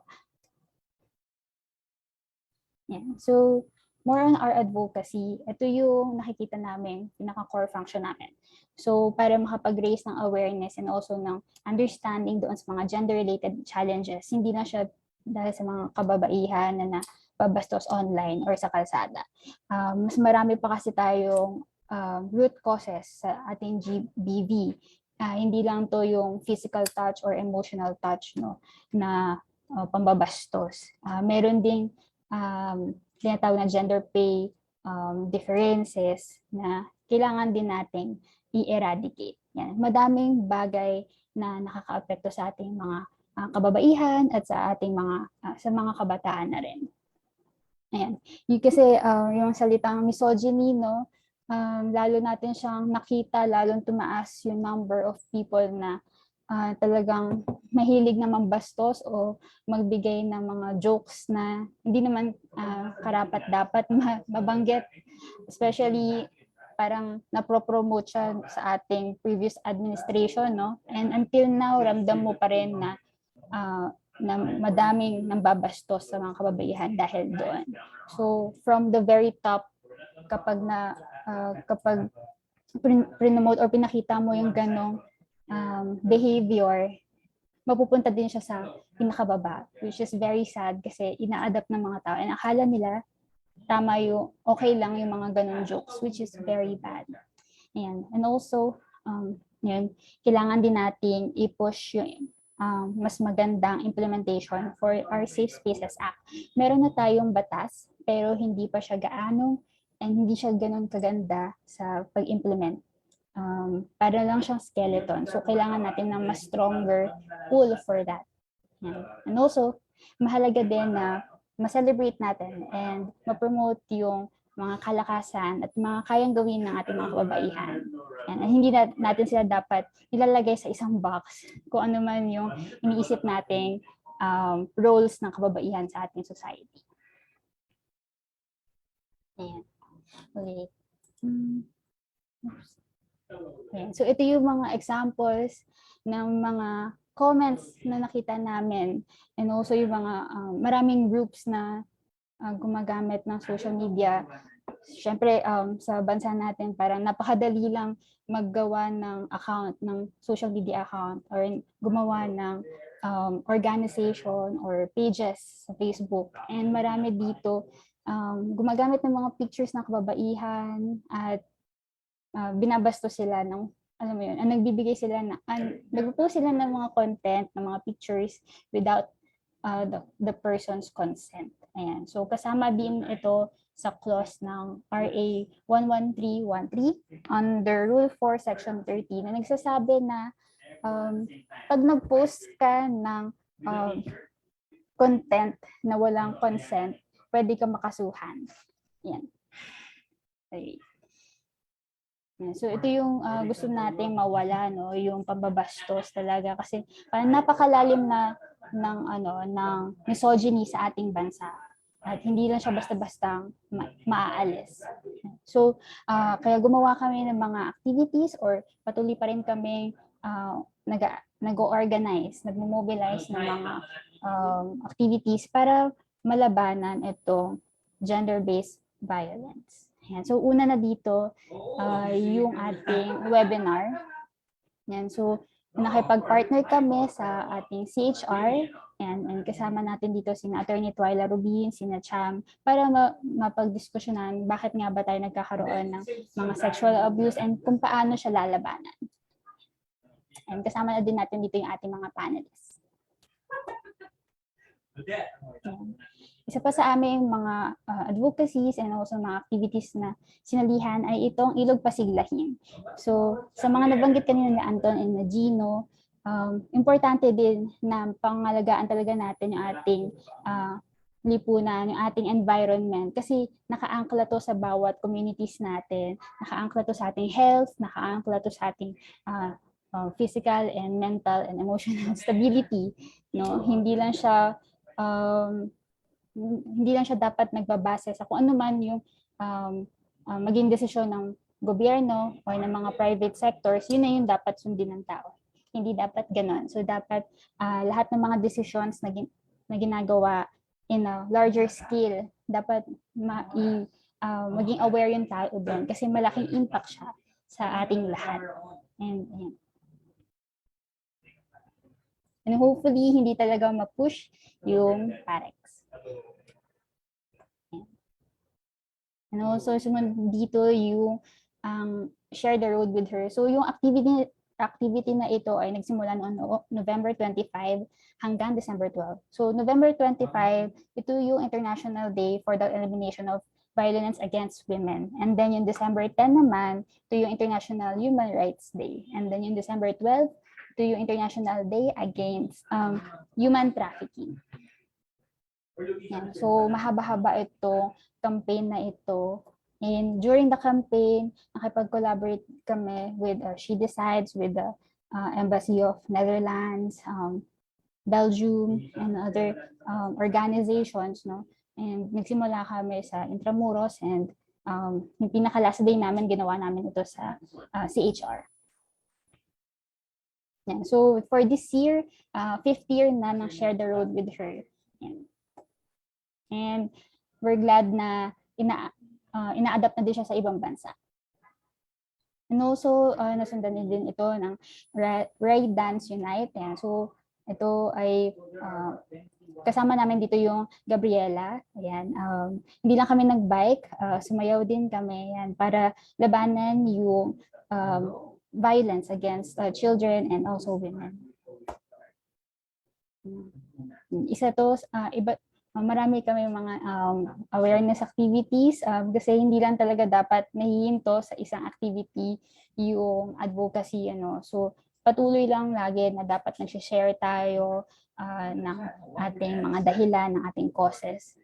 Ayan, so more on our advocacy, ito yung nakikita namin, pinaka-core function namin. So para makapag-raise ng awareness and also ng understanding doon sa mga gender-related challenges, hindi na siya dahil sa mga kababaihan na pabastos online or sa kalsada. Mas marami pa kasi tayong root causes sa ating GBV. Hindi lang to yung physical touch or emotional touch, no, na pambabastos. Meron ding tinatawag na gender pay differences na kailangan din nating i-eradicate. Yan. Madaming bagay na nakakaapekto sa ating mga kababaihan at sa ating mga kabataan na rin. Ayan. Yung kasi yung salitang misogyny, no, lalo natin siyang nakita, lalong tumaas yung number of people na talagang mahilig na mambastos o magbigay ng mga jokes na hindi naman karapat-dapat mabanggit. Especially parang napro-promote siya sa ating previous administration, no? And until now, ramdam mo pa rin na madaming nambabastos sa mga kababaihan dahil doon. So from the very top, kapag promote or pinakita mo yung ganong behavior, mapupunta din siya sa pinakababa, which is very sad kasi ina-adapt ng mga tao and akala nila tama yung okay lang yung mga ganong jokes, which is very bad. Ayan. And also, yun, kailangan din nating i-push yung mas magandang implementation for our Safe Spaces Act. Meron na tayong batas, pero hindi pa siya gaano and hindi siya ganun kaganda sa pag-implement. Para lang siyang skeleton. So, kailangan natin ng mas stronger tool for that. Yan. And also, mahalaga din na ma-celebrate natin and ma-promote yung mga kalakasan at mga kayang gawin ng ating mga kababaihan. And hindi natin sila dapat ilalagay sa isang box kung ano man yung iniisip nating roles ng kababaihan sa ating society. Ayan. Okay. Ayan. So ito yung mga examples ng mga comments na nakita namin and also yung mga maraming groups na gumagamit ng social media. Siyempre, sa bansa natin, parang napakadali lang maggawa ng account, ng social media account or gumawa ng organization or pages sa Facebook. And marami dito gumagamit ng mga pictures ng kababaihan at binabastos sila ng, alam mo yun, nagbibigay sila na, nagpo-post sila ng mga content, ng mga pictures without the person's consent. Ayan. So kasama din ito sa clause ng RA 11313 under Rule 4 Section 13 na nagsasabi na pag nag-post ka ng content na walang consent, pwede ka makasuhan. Yan. Okay. So ito yung gusto nating mawala, no, yung pambabastos talaga kasi napakalalim na ng misogyny sa ating bansa at hindi lang siya basta-bastang maaalis. So kaya gumawa kami ng mga activities or patuloy pa rin kami nag-organize, nagmo-mobilize ng mga activities para malabanan itong gender-based violence. Yan. So una na dito yung ating webinar. Yan. So nakipag-partner kami sa ating CHR and kasama natin dito sina Attorney Twyla Rubin, sina Cham para mapagdiskusyonan bakit nga ba tayo nagkakaroon ng mga sexual abuse and kung paano siya lalabanan. And kasama na din natin dito yung ating mga panelists. Yan. Isa pa sa aming mga advocacies and also mga activities na sinalihan ay itong Ilog Pasiglahin. So sa mga nabanggit kanina na Anton and na Gino, importante din na pangalagaan talaga natin yung ating lipunan, yung ating environment kasi nakaangkla to sa bawat communities natin, nakaangkla to sa ating health, nakaangkla to sa ating physical and mental and emotional stability, no? Hindi lang siya dapat nagbabase sa kung ano man yung maging desisyon ng gobyerno o ng mga private sectors, yun na yung dapat sundin ng tao. Hindi dapat ganon. So dapat lahat ng mga decisions na ginagawa in a larger scale, dapat maging aware yung tao doon kasi malaking impact siya sa ating lahat. And hopefully, hindi talaga ma-push yung parex. And also, sumunod dito yung share the road with her. So yung activity na ito ay nagsimula noong November 25 hanggang December 12. So November 25, ito yung International Day for the Elimination of Violence Against Women. And then yung December 10 naman, ito yung International Human Rights Day. And then yung December 12, ito yung International Day Against Human Trafficking. Yan. So mahaba-haba ito, campaign na ito. And during the campaign, nakipag-collaborate kami with She Decides, with the Embassy of Netherlands, Belgium, and other organizations, no? And nagsimula kami sa Intramuros and yung pinaka-last day namin, ginawa namin ito sa CHR. Yan. So for this year, 5th year na ng Share the Road with her. Yan. And we're glad na ina-adapt na din siya sa ibang bansa. And also, nasundan din ito ng Ray Dance Unite. Yan. So ito ay kasama namin dito yung Gabriela. Ayan. Hindi lang kami nag-bike, sumayaw din kami yan, para labanan yung violence against children and also women. Isa to, marami kami mga awareness activities kasi hindi lang talaga dapat nahihinto sa isang activity yung advocacy. So patuloy lang lagi na dapat nag-share tayo ng ating mga dahilan, ng ating causes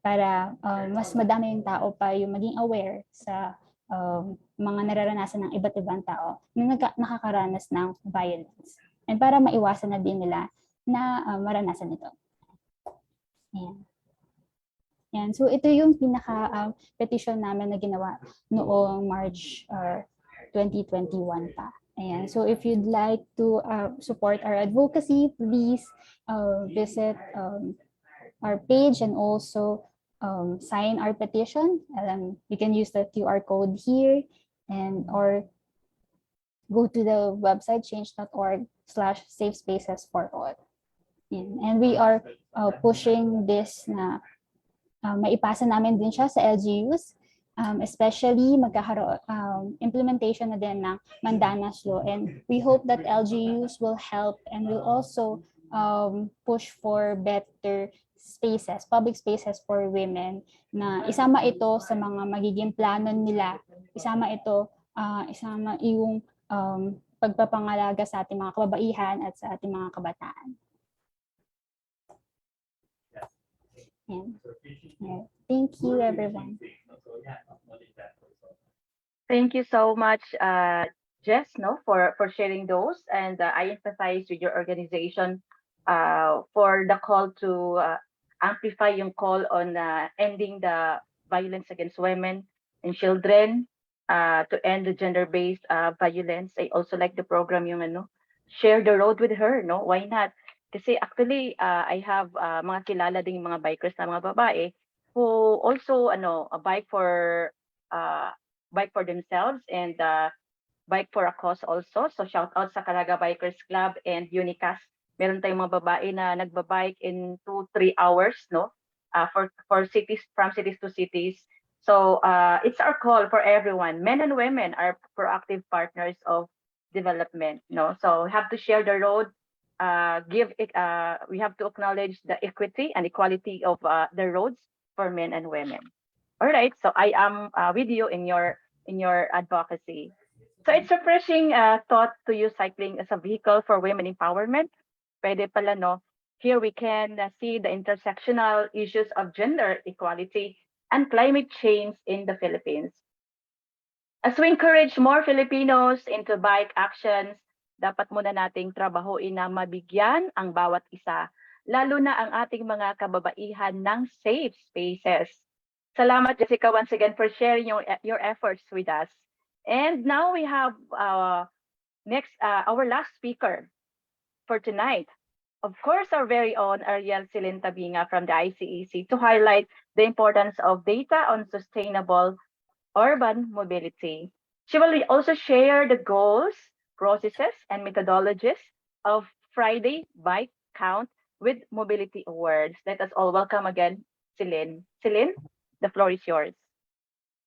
para mas madami yung tao pa yung maging aware sa mga nararanasan ng iba't ibang tao na nakakaranas ng violence and para maiwasan na din nila na maranasan ito. Ayan. Ayan. So ito yung pinaka-petition namin na ginawa noong March 2021 pa. Ayan. So if you'd like to support our advocacy, please visit our page and also sign our petition. You can use the QR code here and or go to the website change.org/safespacesforall. And we are pushing this na maipasa namin din siya sa LGUs, especially implementation na din ng Mandanas Law. And we hope that LGUs will help and will also push for better spaces, public spaces for women, na isama ito sa mga magiging plano nila, isama yung pagpapangalaga sa ating mga kababaihan at sa ating mga kabataan. Yan. Thank you, everyone. Thank you so much, Jess, for sharing those. And I empathize with your organization for the call to amplify yung call on ending the violence against women and children, to end the gender-based violence. I also like the program yung share the road with her, no? Why not? Kasi actually, I have mga kilala ding mga bikers na mga babae who also bike for themselves and bike for a cause also. So shout out sa Caraga Bikers Club and Unicast. Meron tayong mga babae na nagbabike in 2-3 hours, no? For cities, from cities to cities. So it's our call for everyone. Men and women are proactive partners of development, no? So we have to share the road. We have to acknowledge the equity and equality of the roads for men and women. All right, so I am with you in your advocacy. So it's refreshing thought to use cycling as a vehicle for women empowerment. Pwede pala, no? Here we can see the intersectional issues of gender equality and climate change in the Philippines. As we encourage more Filipinos into bike actions, dapat muna nating trabahuin na mabigyan ang bawat isa, lalo na ang ating mga kababaihan ng safe spaces. Salamat, Jessica, once again for sharing your efforts with us. And now we have our last speaker for tonight. Of course, our very own Celine Tabinga from the ICEC to highlight the importance of data on sustainable urban mobility. She will also share the goals, processes, and methodologies of Friday Bike Count with Mobility Awards. Let us all welcome again, Celine. Celine, the floor is yours.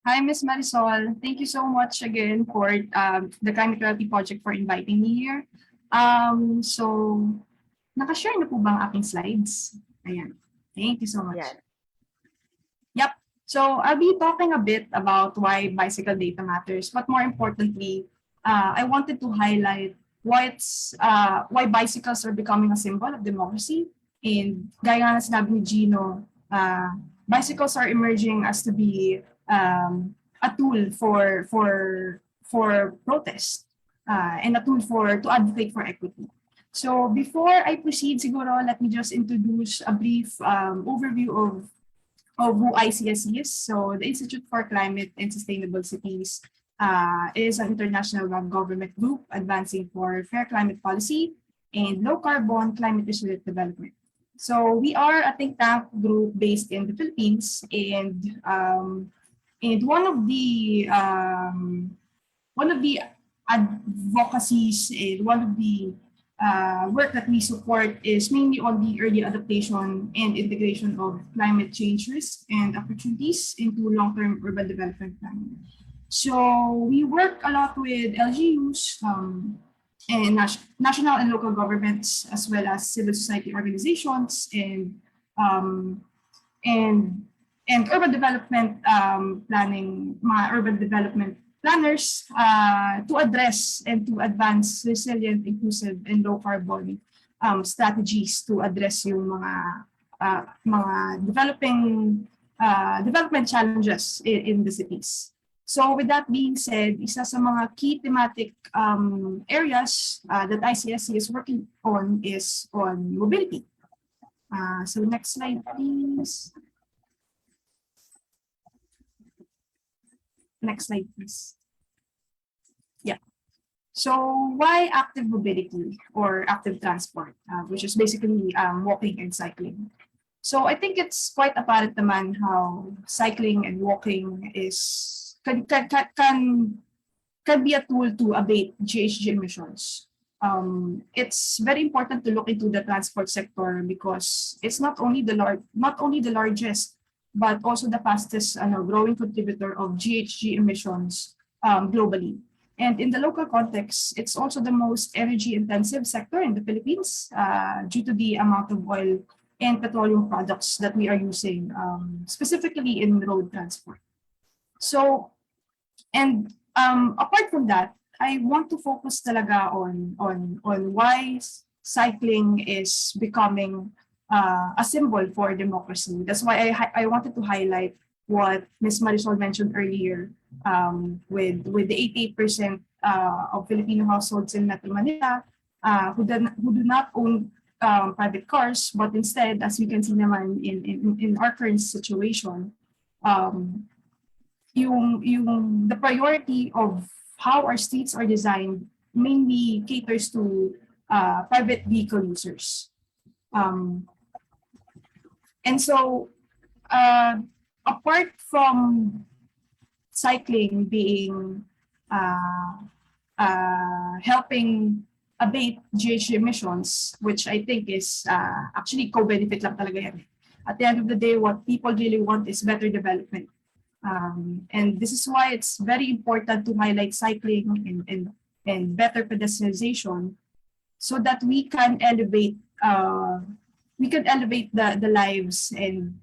Hi, Ms. Marisol. Thank you so much again for the Climate Reality Project for inviting me here. So, nakashare na po ba ang aking slides? Ayan. Thank you so much. Yeah. Yep. So, I'll be talking a bit about why bicycle data matters, but more importantly, I wanted to highlight why bicycles are becoming a symbol of democracy. And gaya nga na sinabi ni Gino, bicycles are emerging as to be a tool for protest and a tool to advocate for equity. So before I proceed, siguro let me just introduce a brief overview of who ICSC is. So the Institute for Climate and Sustainable Cities is an international non-government group advancing for fair climate policy and low carbon climate resilient development. So we are a think tank group based in the Philippines, and one of the advocacies and one of the work that we support is mainly on the early adaptation and integration of climate change risks and opportunities into long-term urban development planning. So we work a lot with LGUs and national and local governments, as well as civil society organizations and urban development planning, urban development planners to address and to advance resilient, inclusive, and low carbon strategies to address yung mga development challenges in the cities. So with that being said, isa sa mga key thematic areas that ICSC is working on is on mobility. So next slide, please. Next slide, please. Yeah. So why active mobility or active transport, which is basically walking and cycling? So I think it's quite apparent naman how cycling and walking can be a tool to abate GHG emissions. It's very important to look into the transport sector because it's not only the largest, but also the fastest growing contributor of GHG emissions globally. And in the local context, it's also the most energy-intensive sector in the Philippines due to the amount of oil and petroleum products that we are using, specifically in road transport. So, and apart from that, I want to focus talaga on why cycling is becoming a symbol for democracy. That's why I wanted to highlight what Ms. Marisol mentioned earlier, with the 88% of Filipino households in Metro Manila who do not own private cars, but instead, as we can see naman in our current situation, the priority of how our streets are designed mainly caters to private vehicle users. And so, apart from cycling being helping abate GHG emissions, which I think is actually co-benefit lang talaga yan. At the end of the day, what people really want is better development. And this is why it's very important to highlight cycling and better pedestrianization so that we can elevate the lives and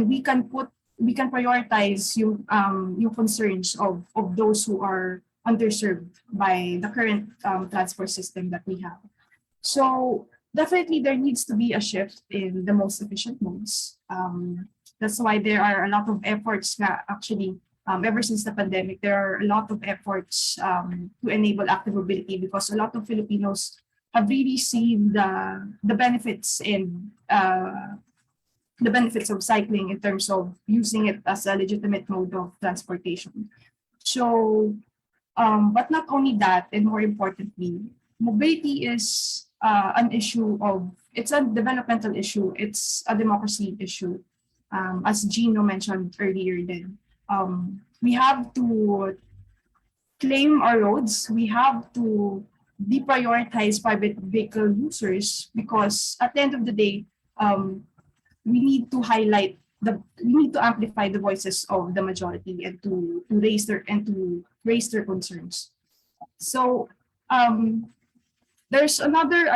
we can prioritize yung concerns of those who are underserved by the current transport system that we have. So definitely there needs to be a shift in the most efficient modes. That's why there are a lot of efforts actually ever since the pandemic, there are a lot of efforts to enable active mobility because a lot of Filipinos have really seen the benefits in the benefits of cycling in terms of using it as a legitimate mode of transportation. So, but not only that, and more importantly, mobility is an issue it's a developmental issue, it's a democracy issue. As Gino mentioned earlier then, we have to claim our roads, we have to deprioritize private vehicle users because at the end of the day, we need to amplify the voices of the majority and to raise their concerns. So there's another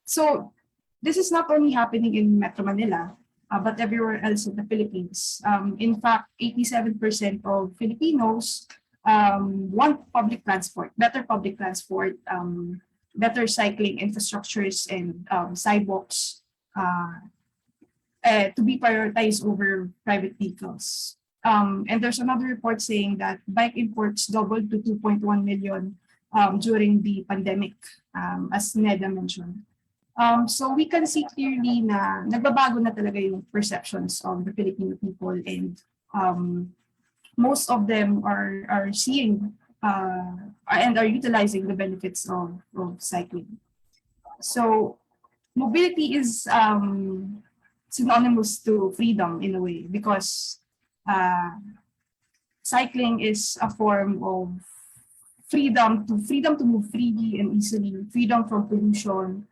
so this is not only happening in Metro Manila, but everywhere else in the Philippines. In fact, 87% of Filipinos want public transport, better public transport, better cycling infrastructures and sidewalks to be prioritized over private vehicles. And there's another report saying that bike imports doubled to 2.1 million during the pandemic, as Neda mentioned. So we can see clearly na nagbabago na talaga yung perceptions of the Filipino people and most of them are seeing and are utilizing the benefits of cycling. So mobility is synonymous to freedom in a way because cycling is a form of freedom to move freely and easily, freedom from pollution,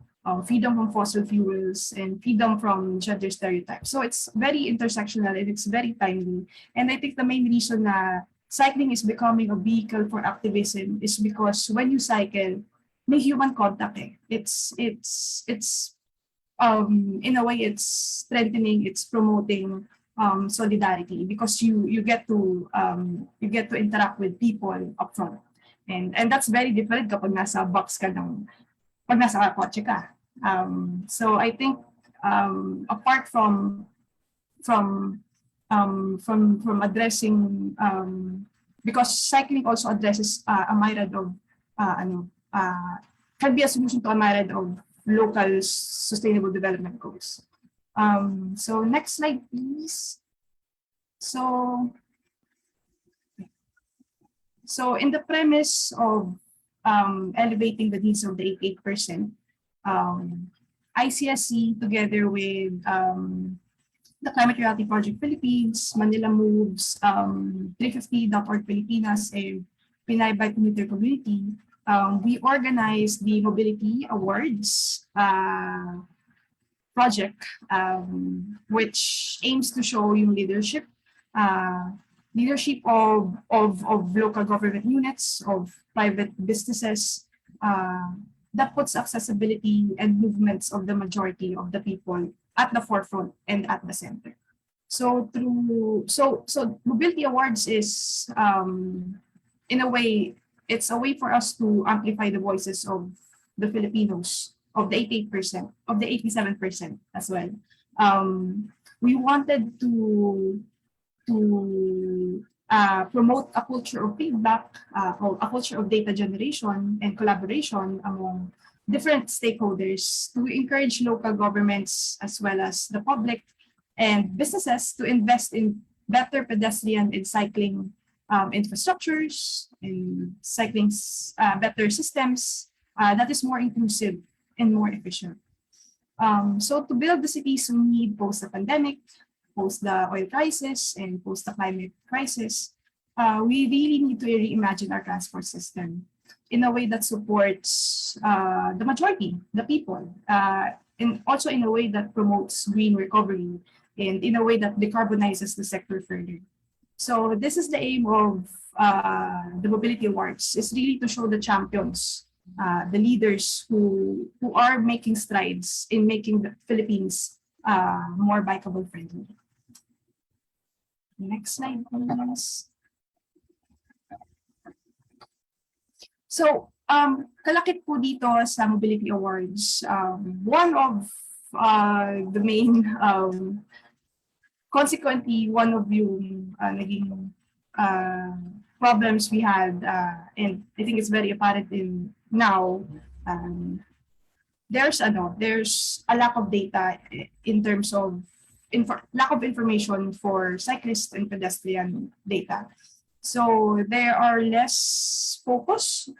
freedom from fossil fuels, and freedom from gender stereotypes. So it's very intersectional and it's very timely. And I think the main reason that cycling is becoming a vehicle for activism is because when you cycle, may human contact. It's in a way it's strengthening, it's promoting solidarity because you get to interact with people up front. And that's very different kapag nasa box ka pag nasa kotse ka. So I think apart from addressing because cycling also addresses a myriad of can be a solution to a myriad of local sustainable development goals. So next slide, please. So in the premise of elevating the needs of the 88%, ICSC together with the Climate Reality Project Philippines, Manila Moves, 350.org Pilipinas, and Pinay by Commuter Community, we organized the Mobility Awards project, which aims to show yung leadership, leadership of local government units, of private businesses, that puts accessibility and movements of the majority of the people at the forefront and at the center. So Mobility Awards is, in a way, it's a way for us to amplify the voices of the Filipinos, of the 88%, of the 87% as well. We wanted to promote a culture of feedback, or a culture of data generation and collaboration among different stakeholders to encourage local governments as well as the public and businesses to invest in better pedestrian and cycling infrastructures, in cycling better systems that is more inclusive and more efficient. So to build the cities we need post the pandemic, post the oil crisis, and post the climate crisis, we really need to reimagine our transport system in a way that supports the majority, the people, and also in a way that promotes green recovery, and in a way that decarbonizes the sector further. So this is the aim of the Mobility Awards, is really to show the champions, the leaders who are making strides in making the Philippines more bikeable friendly. Next slide, please. So, kalakip po dito sa Mobility Awards, one of the main, consequently, one of yung naging problems we had, and I think it's very apparent in now, there's a lack of data in terms of lack of information for cyclists and pedestrian data. So there are less focus,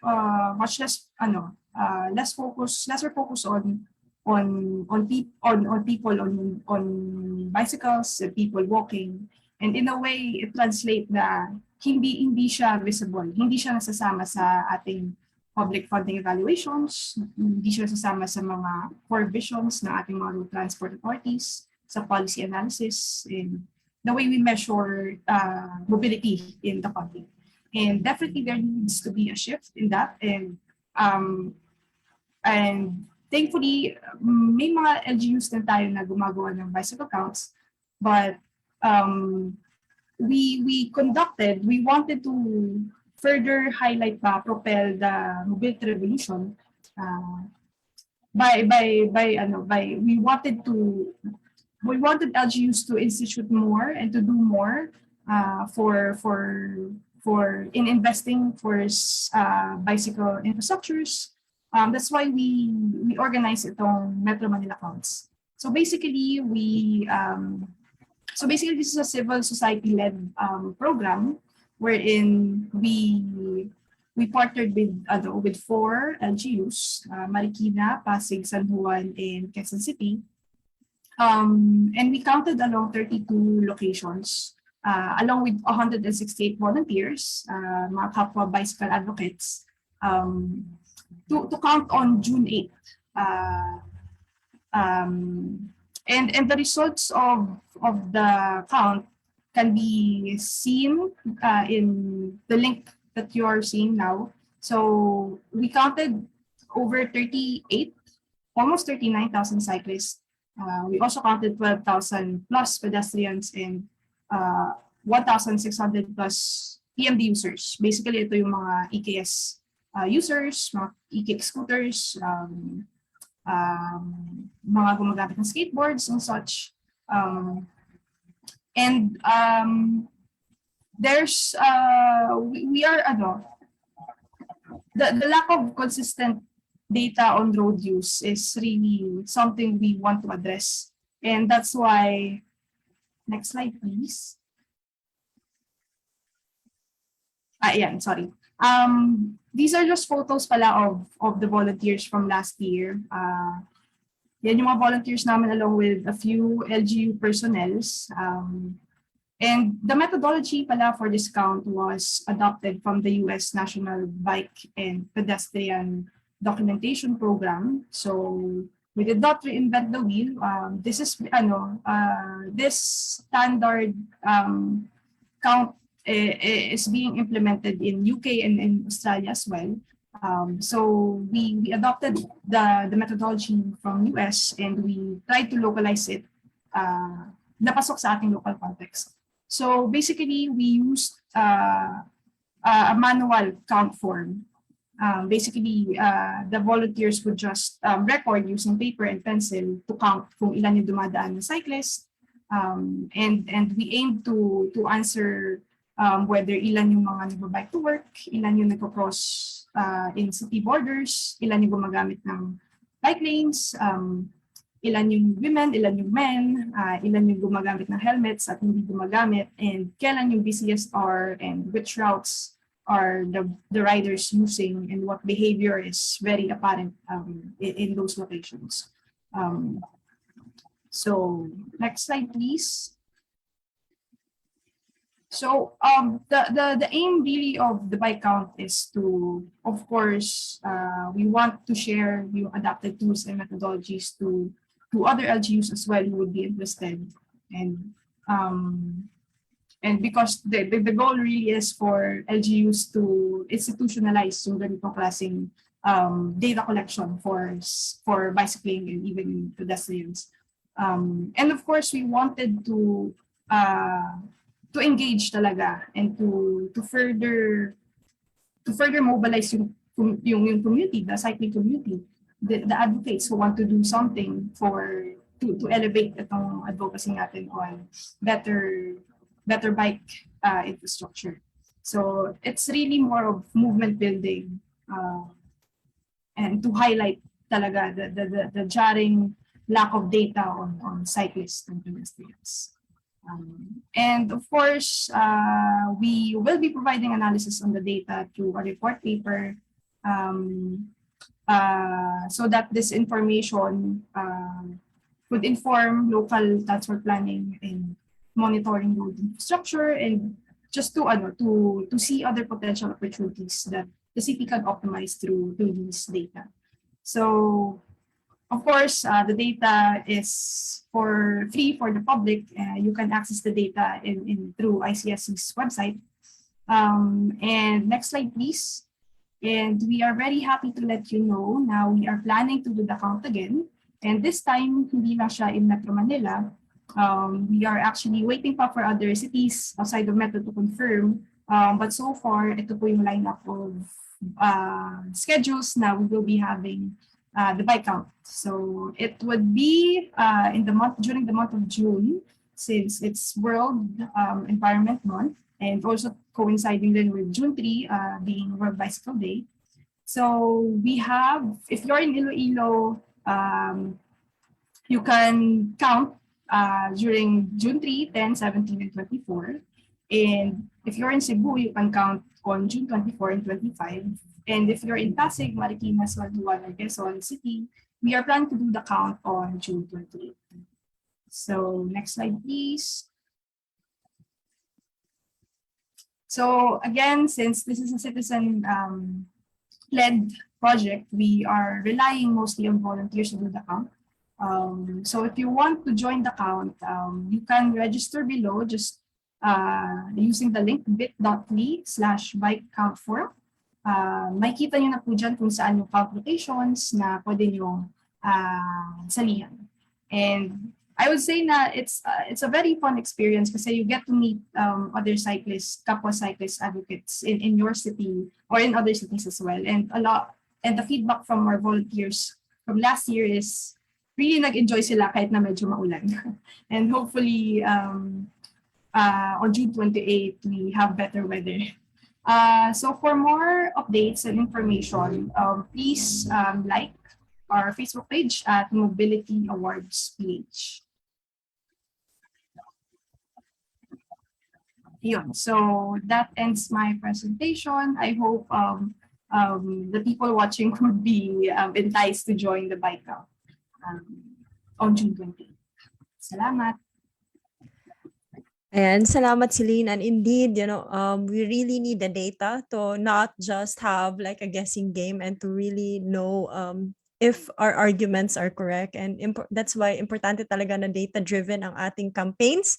lesser focus on people on bicycles, people walking, and in a way it translates na hindi siya visible, hindi siya nasasama sa ating public funding evaluations, hindi siya nasasama sa mga core visions ng ating mga road transport authorities, sa policy analysis, and the way we measure mobility in the country. And definitely there needs to be a shift in that, and thankfully may mga LGUs din tayo na gumagawa ng bicycle counts, but we wanted to further highlight propel the mobility revolution we wanted LGUs to institute more and to do more in investing for bicycle infrastructures. That's why we organize itong Metro Manila Counts. So basically this is a civil society-led program wherein we partnered with 4 LGUs, Marikina, Pasig, San Juan, and Quezon City. And we counted along 32 locations, along with 168 volunteers, mga kapwa bicycle advocates, to count on June 8th. And the results of the count can be seen in the link that you are seeing now. So we counted over 38, almost 39,000 cyclists. We also counted 12,000 plus pedestrians and 1,600 plus PMD users. Basically, ito yung mga EKS users, mga e-kick scooters, mga gumagamit ng skateboards and such. There's the lack of consistent data on road use is really something we want to address, and that's why, next slide please. Sorry. These are just photos pala of the volunteers from last year. Yan yung mga volunteers namin along with a few LGU personnels. And the methodology pala for this count was adopted from the US National Bike and Pedestrian Documentation Program. So we did not reinvent the wheel. This is this standard count is being implemented in UK and in Australia as well. So we adopted the methodology from US and we tried to localize it napasok sa ating local context. So basically, we used a manual count form. Basically, the volunteers would just record using paper and pencil to count kung ilan yung dumadaan na cyclist. And we aim to answer whether ilan yung mga nagbabike to work, ilan yung nagko-cross in city borders, ilan yung gumagamit ng bike lanes, ilan yung women, ilan yung men, ilan yung gumagamit ng helmets at hindi gumagamit, and kailan yung busiest are and which routes are the riders using and what behavior is very apparent in those locations. So next slide, please. So the aim really of the bike count is to, of course, we want to share yung adapted tools and methodologies to other LGUs as well who would be interested, and because the goal really is for LGUs to institutionalize yung ganitong klaseng data collection for bicycling and even pedestrians. And of course, we wanted to engage talaga and to further mobilize yung community, the cycling community, the advocates who want to do something to elevate itong advocacy natin on better bike infrastructure. So it's really more of movement building and to highlight talaga the jarring lack of data on cyclists and pedestrians. And of course, we will be providing analysis on the data through a report paper so that this information would inform local transport planning and monitoring road infrastructure, and just to see other potential opportunities that the city can optimize through these data. So of course, the data is free for the public. You can access the data through ICSC's website. And next slide, please. And we are very happy to let you know now we are planning to do the count again. And this time, hindi na siya in Metro Manila. We are actually waiting pa for other cities outside of Metro to confirm. But so far, ito po yung lineup of schedules na we will be having the bike count. So it would be during the month of June, since it's World Environment Month, and also coinciding then with June 3 being World Bicycle Day. So we have, if you're in Iloilo, you can count during June 3, 10, 17, and 24. And if you're in Cebu, you can count on June 24 and 25. And if you're in Pasig, Marikina, Salduan, or Quezon City, we are planning to do the count on June 28. So next slide, please. So again, since this is a citizen-led project, we are relying mostly on volunteers to do the count. So if you want to join the count, you can register below just using the link bit.ly/bikecountforum. Makikita nyo na po dyan kung saan yung count locations na pwede nyo salihan. And I would say na it's a very fun experience kasi you get to meet other cyclists, kapwa cyclist advocates in your city or in other cities as well. And the feedback from our volunteers from last year is really nag-enjoy sila kahit na medyo maulan. And hopefully on June 28, we have better weather. So for more updates and information, please like our Facebook page at Mobility Awards PH. So that ends my presentation. I hope the people watching could be enticed to join the bike count on June 20. Salamat. And salamat, Celine. And indeed, we really need the data to not just have like a guessing game and to really know if our arguments are correct. And that's why importante talaga na data-driven ang ating campaigns.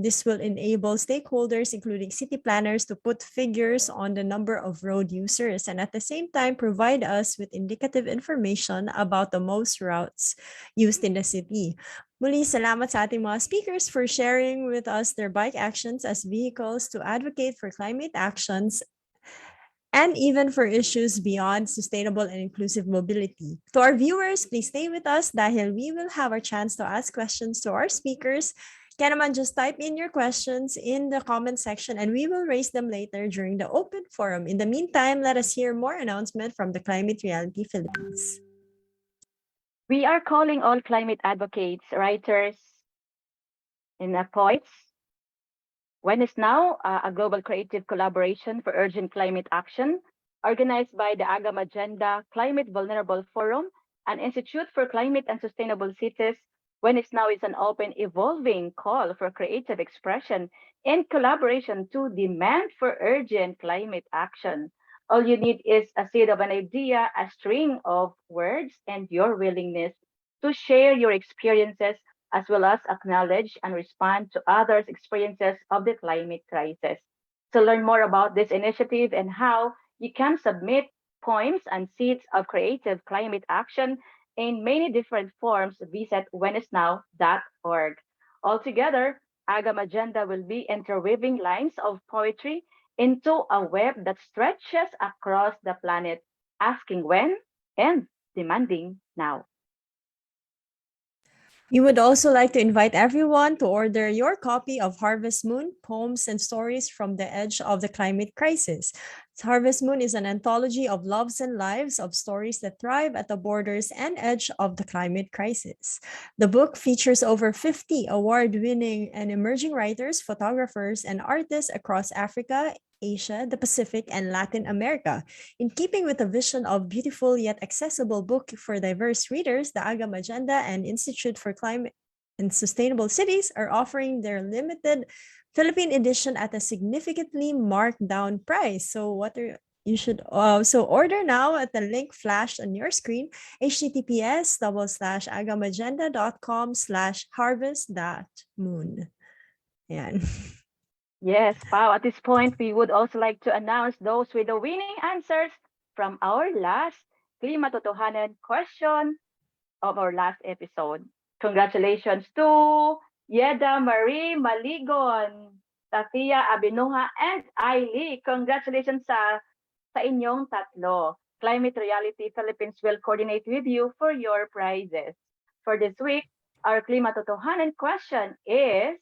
This will enable stakeholders, including city planners, to put figures on the number of road users and at the same time provide us with indicative information about the most routes used in the city. Muli, salamat sa ating mga speakers for sharing with us their bike actions as vehicles to advocate for climate actions and even for issues beyond sustainable and inclusive mobility. To our viewers, please stay with us dahil we will have our chance to ask questions to our speakers. Kaya naman, just type in your questions in the comment section and we will raise them later during the open forum. In the meantime, let us hear more announcement from the Climate Reality Philippines. We are calling all climate advocates, writers, and poets. When is now a global creative collaboration for urgent climate action, organized by the Agam Agenda Climate Vulnerable Forum and Institute for Climate and Sustainable Cities. When is now is an open, evolving call for creative expression and collaboration to demand for urgent climate action. All you need is a seed of an idea, a string of words, and your willingness to share your experiences as well as acknowledge and respond to others' experiences of the climate crisis. To learn more about this initiative and how you can submit poems and seeds of creative climate action in many different forms, visit whenisnow.org. Altogether, Agam Agenda will be interweaving lines of poetry into a web that stretches across the planet, asking when and demanding now. We would also like to invite everyone to order your copy of Harvest Moon, Poems and Stories from the Edge of the Climate Crisis. Harvest Moon is an anthology of loves and lives of stories that thrive at the borders and edge of the climate crisis. The book features over 50 award-winning and emerging writers, photographers, and artists across Africa, Asia, the Pacific, and Latin America. In keeping with the vision of beautiful yet accessible book for diverse readers, the Agam Agenda and Institute for Climate and Sustainable Cities are offering their limited Philippine edition at a significantly marked down price. So you should order now at the link flashed on your screen, https://agamagenda.com/harvest.moon. Yan. Yes, Pao. At this point, we would also like to announce those with the winning answers from our last Klimatotohanan question of our last episode. Congratulations to Yeda Marie Maligon, Tatia Abinuha, and Ailey. Congratulations sa inyong tatlo. Climate Reality Philippines will coordinate with you for your prizes. For this week, our Klimatotohanan question is,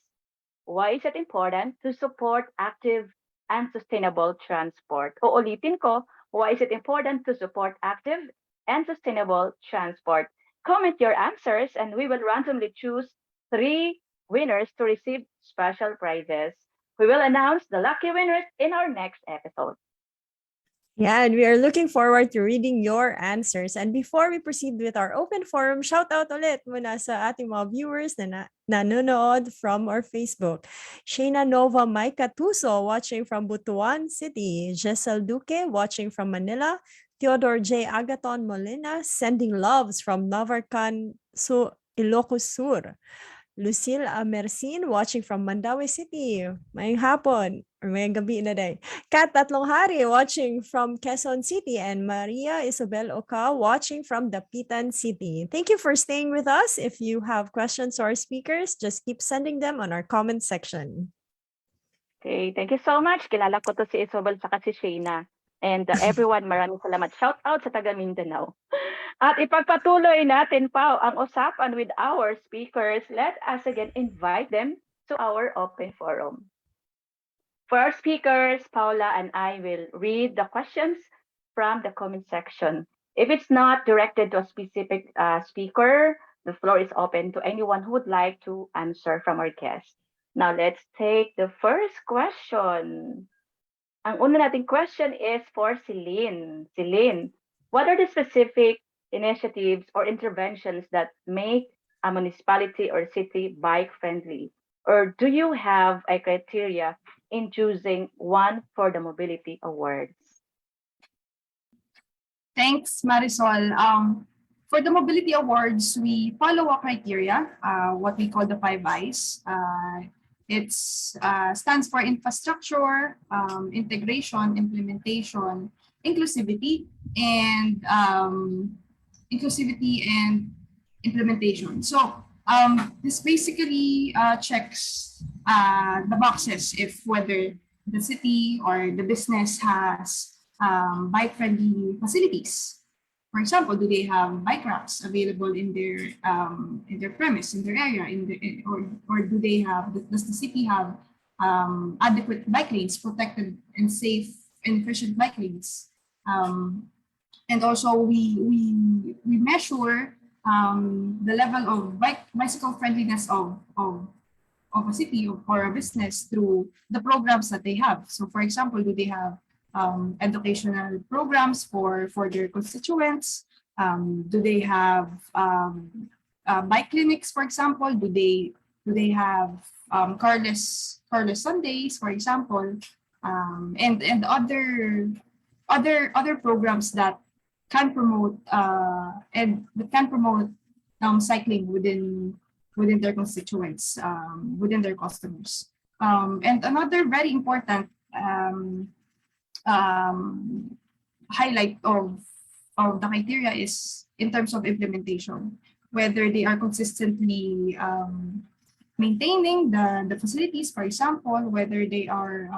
why is it important to support active and sustainable transport? Uulitin ko, why is it important to support active and sustainable transport? Comment your answers and we will randomly choose 3 winners to receive special prizes. We will announce the lucky winners in our next episode. Yeah, and we are looking forward to reading your answers. And before we proceed with our open forum, shout out ulit muna sa ating mga viewers na nanonood from our Facebook. Shayna Nova Maika Tuso watching from Butuan City. Jessel Duque watching from Manila. Theodore J. Agaton Molina sending loves from Navarcan, Ilocos Sur. Lucille Amersin watching from Mandaue City. Mayang hapon or mayang gabi na day. Kat Tatlonghari watching from Quezon City and Maria Isabel Oca watching from Dapitan City. Thank you for staying with us. If you have questions to our speakers, just keep sending them on our comment section. Okay, thank you so much. Kilala ko to si Isabel saka si Shayna. And everyone, maraming salamat. Shout out sa taga Mindanao. At ipagpatuloy natin pa ang usapan with our speakers. Let us again invite them to our open forum. For our speakers, Paula and I will read the questions from the comment section. If it's not directed to a specific speaker, the floor is open to anyone who would like to answer from our guests. Now let's take the first question. Ang una nating question is for Celine. Celine, what are the specific initiatives or interventions that make a municipality or city bike friendly? Or do you have a criteria in choosing one for the mobility awards? Thanks, Marisol. For the mobility awards, we follow a criteria, what we call the 5 Is. It stands for infrastructure, integration, implementation, inclusivity, and implementation. So this basically checks the boxes if whether the city or the business has bike-friendly facilities. For example, do they have bike racks available in their premise, in their area, or do they have? Does the city have adequate bike lanes, protected and safe and efficient bike lanes? And also we measure the level of bicycle friendliness of a city or a business through the programs that they have. So, for example, do they have educational programs for their constituents? Do they have bike clinics, for example? Do they have carless Sundays, for example? And other programs that can promote cycling within their constituents, within their customers. And another very important highlight of the criteria is in terms of implementation, whether they are consistently maintaining the facilities, for example, whether they are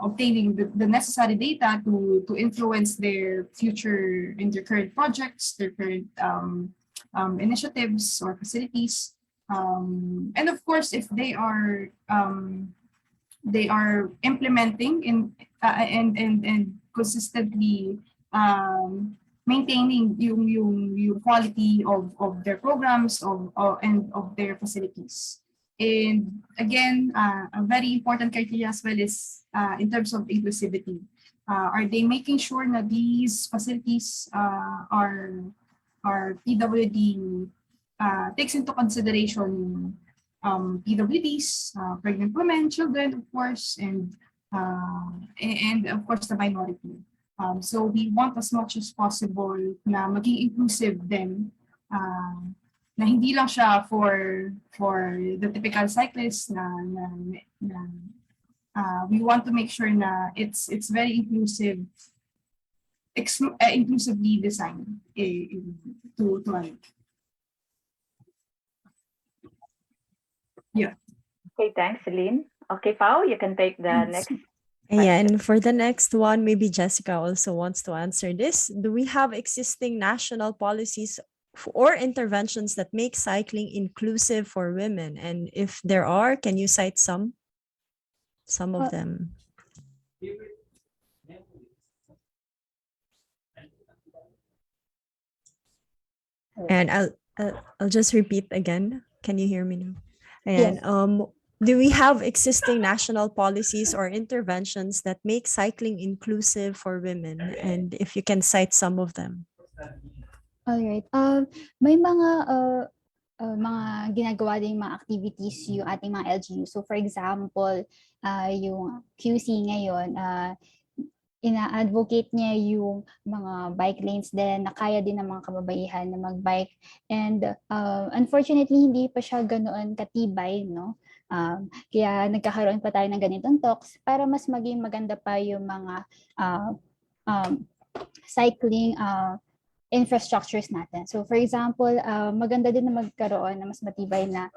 obtaining the necessary data to influence their future in their current projects, their current initiatives or facilities, and of course, if they are implementing and consistently maintaining yung quality of their programs and of their facilities. And again, a very important criteria as well is in terms of inclusivity. Are they making sure that these facilities are PWD takes into consideration PWDs, pregnant women, children, of course, and of course the minority. So we want as much as possible na maging inclusive din, na hindi lang siya for the typical cyclist we want to make sure na it's very inclusive, inclusively designed to yeah. Okay, thanks, Celine. Okay, Pao, you can take the next. Yeah, and for the next one, maybe Jessica also wants to answer this. Do we have existing national policies or interventions that make cycling inclusive for women? And if there are, can you cite some of them? And I'll just repeat again. Can you hear me now? And Yes. do we have existing national policies or interventions that make cycling inclusive for women? And if you can cite some of them. All right. May mga ginagawa ding mga activities yung ating mga LGU. So for example, yung QC ngayon, ina-advocate niya yung mga bike lanes din na kaya din ng mga kababaihan na magbike. And unfortunately, hindi pa siya ganoon katibay, no? Kaya nagkakaroon pa tayo ng ganitong talks para mas maging maganda pa yung mga cycling infrastructures natin. So for example, maganda din na magkaroon ng mas matibay na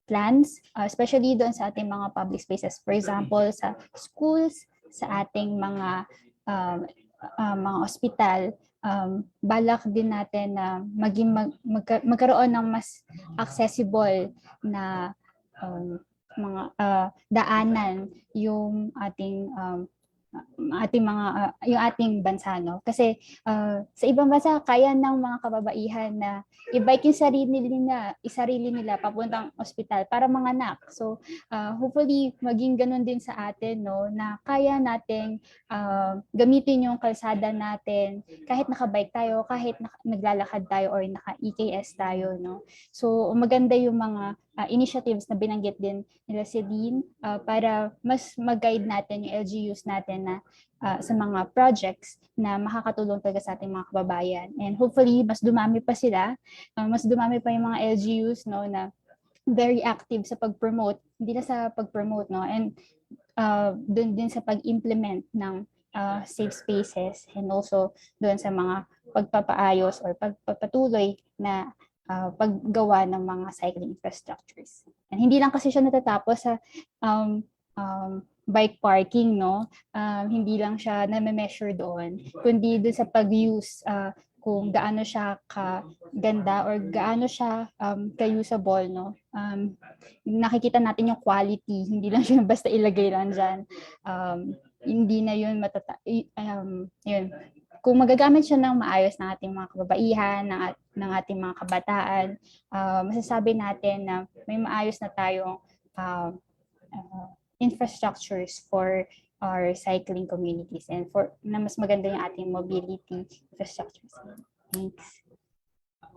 plans, especially doon sa ating mga public spaces. For example, sa schools, sa ating mga ospital, balak din natin na magkaroon ng mas accessible na mga daanan yung ating yung ating bansa, no? Kasi sa ibang bansa kaya ng mga kababaihan na i-bike yung sarili nila papuntang ospital para manganak. So hopefully maging ganun din sa atin, no, na kaya nating gamitin yung kalsada natin kahit nakabike tayo, kahit naglalakad tayo or naka-EKS tayo, no. So maganda yung mga initiatives na binanggit din nila Celine para mas mag-guide natin yung LGUs natin na sa mga projects na makakatulong talaga sa ating mga kababayan. And hopefully, mas dumami pa sila, mas dumami pa yung mga LGUs, no, na very active sa pag-promote, hindi na sa pag-promote, no, and doon din sa pag-implement ng safe spaces, and also doon sa mga pagpapaayos or pagpapatuloy na paggawa ng mga cycling infrastructures. And hindi lang kasi siya natatapos sa bike parking, no? Hindi lang siya na-measure doon, kundi doon sa pag-use, kung gaano siya kaganda or gaano siya ka-usable, no? Nakikita natin yung quality, hindi lang siya basta ilagay lang dyan. Hindi na yun yun. Kung magagamit siya ng maayos ng ating mga kababaihan, ng ating mga kabataan, masasabi natin na may maayos na tayong infrastructures for our cycling communities and for na mas maganda yung ating mobility infrastructures. Thanks.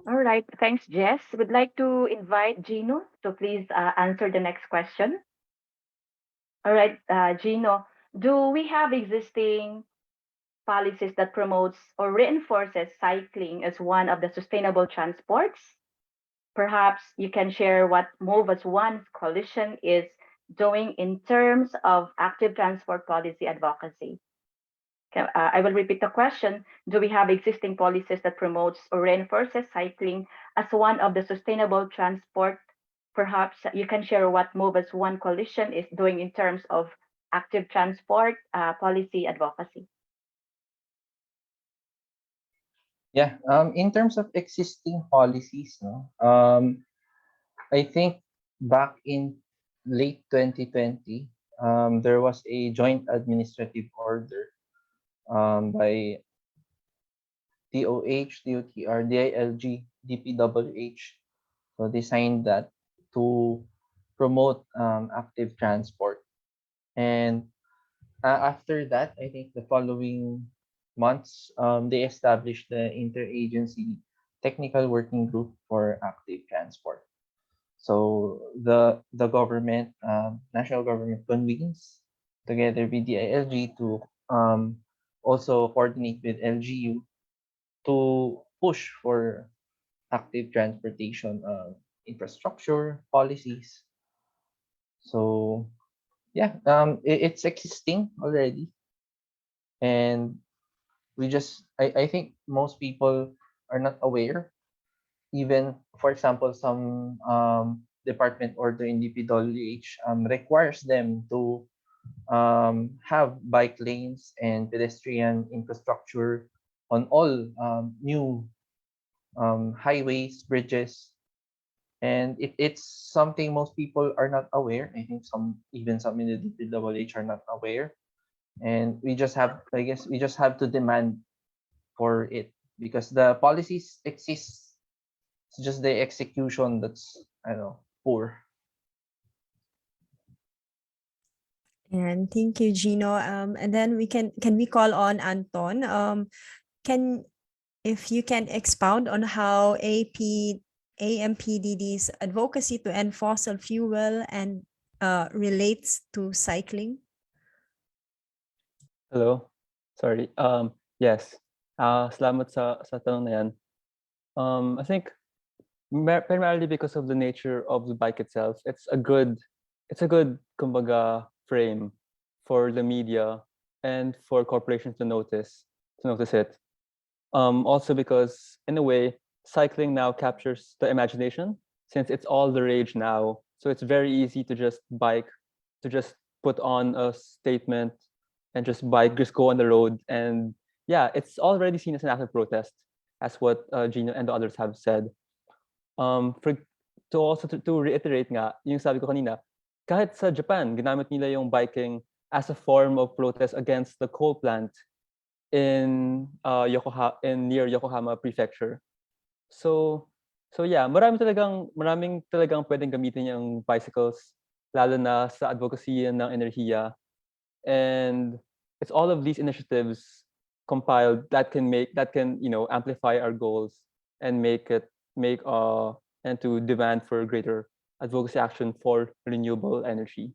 All right, thanks, Jess. Would like to invite Gino to please answer the next question. All right, Gino, do we have existing policies that promotes or reinforces cycling as one of the sustainable transports? Perhaps you can share what Move as One coalition is doing in terms of active transport policy advocacy. I will repeat the question. Do we have existing policies that promotes or reinforces cycling as one of the sustainable transport? Perhaps you can share what Move as One coalition is doing in terms of active transport policy advocacy. Yeah, in terms of existing policies, no, I think back in late 2020, there was a joint administrative order by TOH, DOTR, DILG, DPWH. So they signed that to promote active transport. And after that, I think the following months, they established the interagency technical working group for active transport. So the government, national government convenes together with the ILG to also coordinate with LGU to push for active transportation infrastructure policies. So yeah, it's existing already, and I think most people are not aware. Even, for example, some department order in DPWH requires them to have bike lanes and pedestrian infrastructure on all new highways, bridges, and it's something most people are not aware. I think some in the DPWH are not aware, and we just have to demand for it, because the policies exist. It's just the execution that's, I don't know, poor. And thank you, Gino. And then can we call on Anton? If you can expound on how AMPDD's advocacy to end fossil fuel and relates to cycling. Hello. Sorry. Yes. Salamat sa tanong na yan. I think primarily because of the nature of the bike itself, it's a good kumbaga frame for the media and for corporations to notice it. Also because in a way, cycling now captures the imagination, since it's all the rage now. So it's very easy to just put on a statement and just go on the road. And yeah, it's already seen as an act of protest, as what Gino and the others have said. To reiterate nga, yung sabi ko kanina, kahit sa Japan, ginamit nila yung biking as a form of protest against the coal plant in near Yokohama Prefecture. So yeah, maraming talagang pwedeng gamitin yung bicycles, lalo na sa advocacy ng enerhiya. And it's all of these initiatives compiled that can amplify our goals and and to demand for greater advocacy action for renewable energy.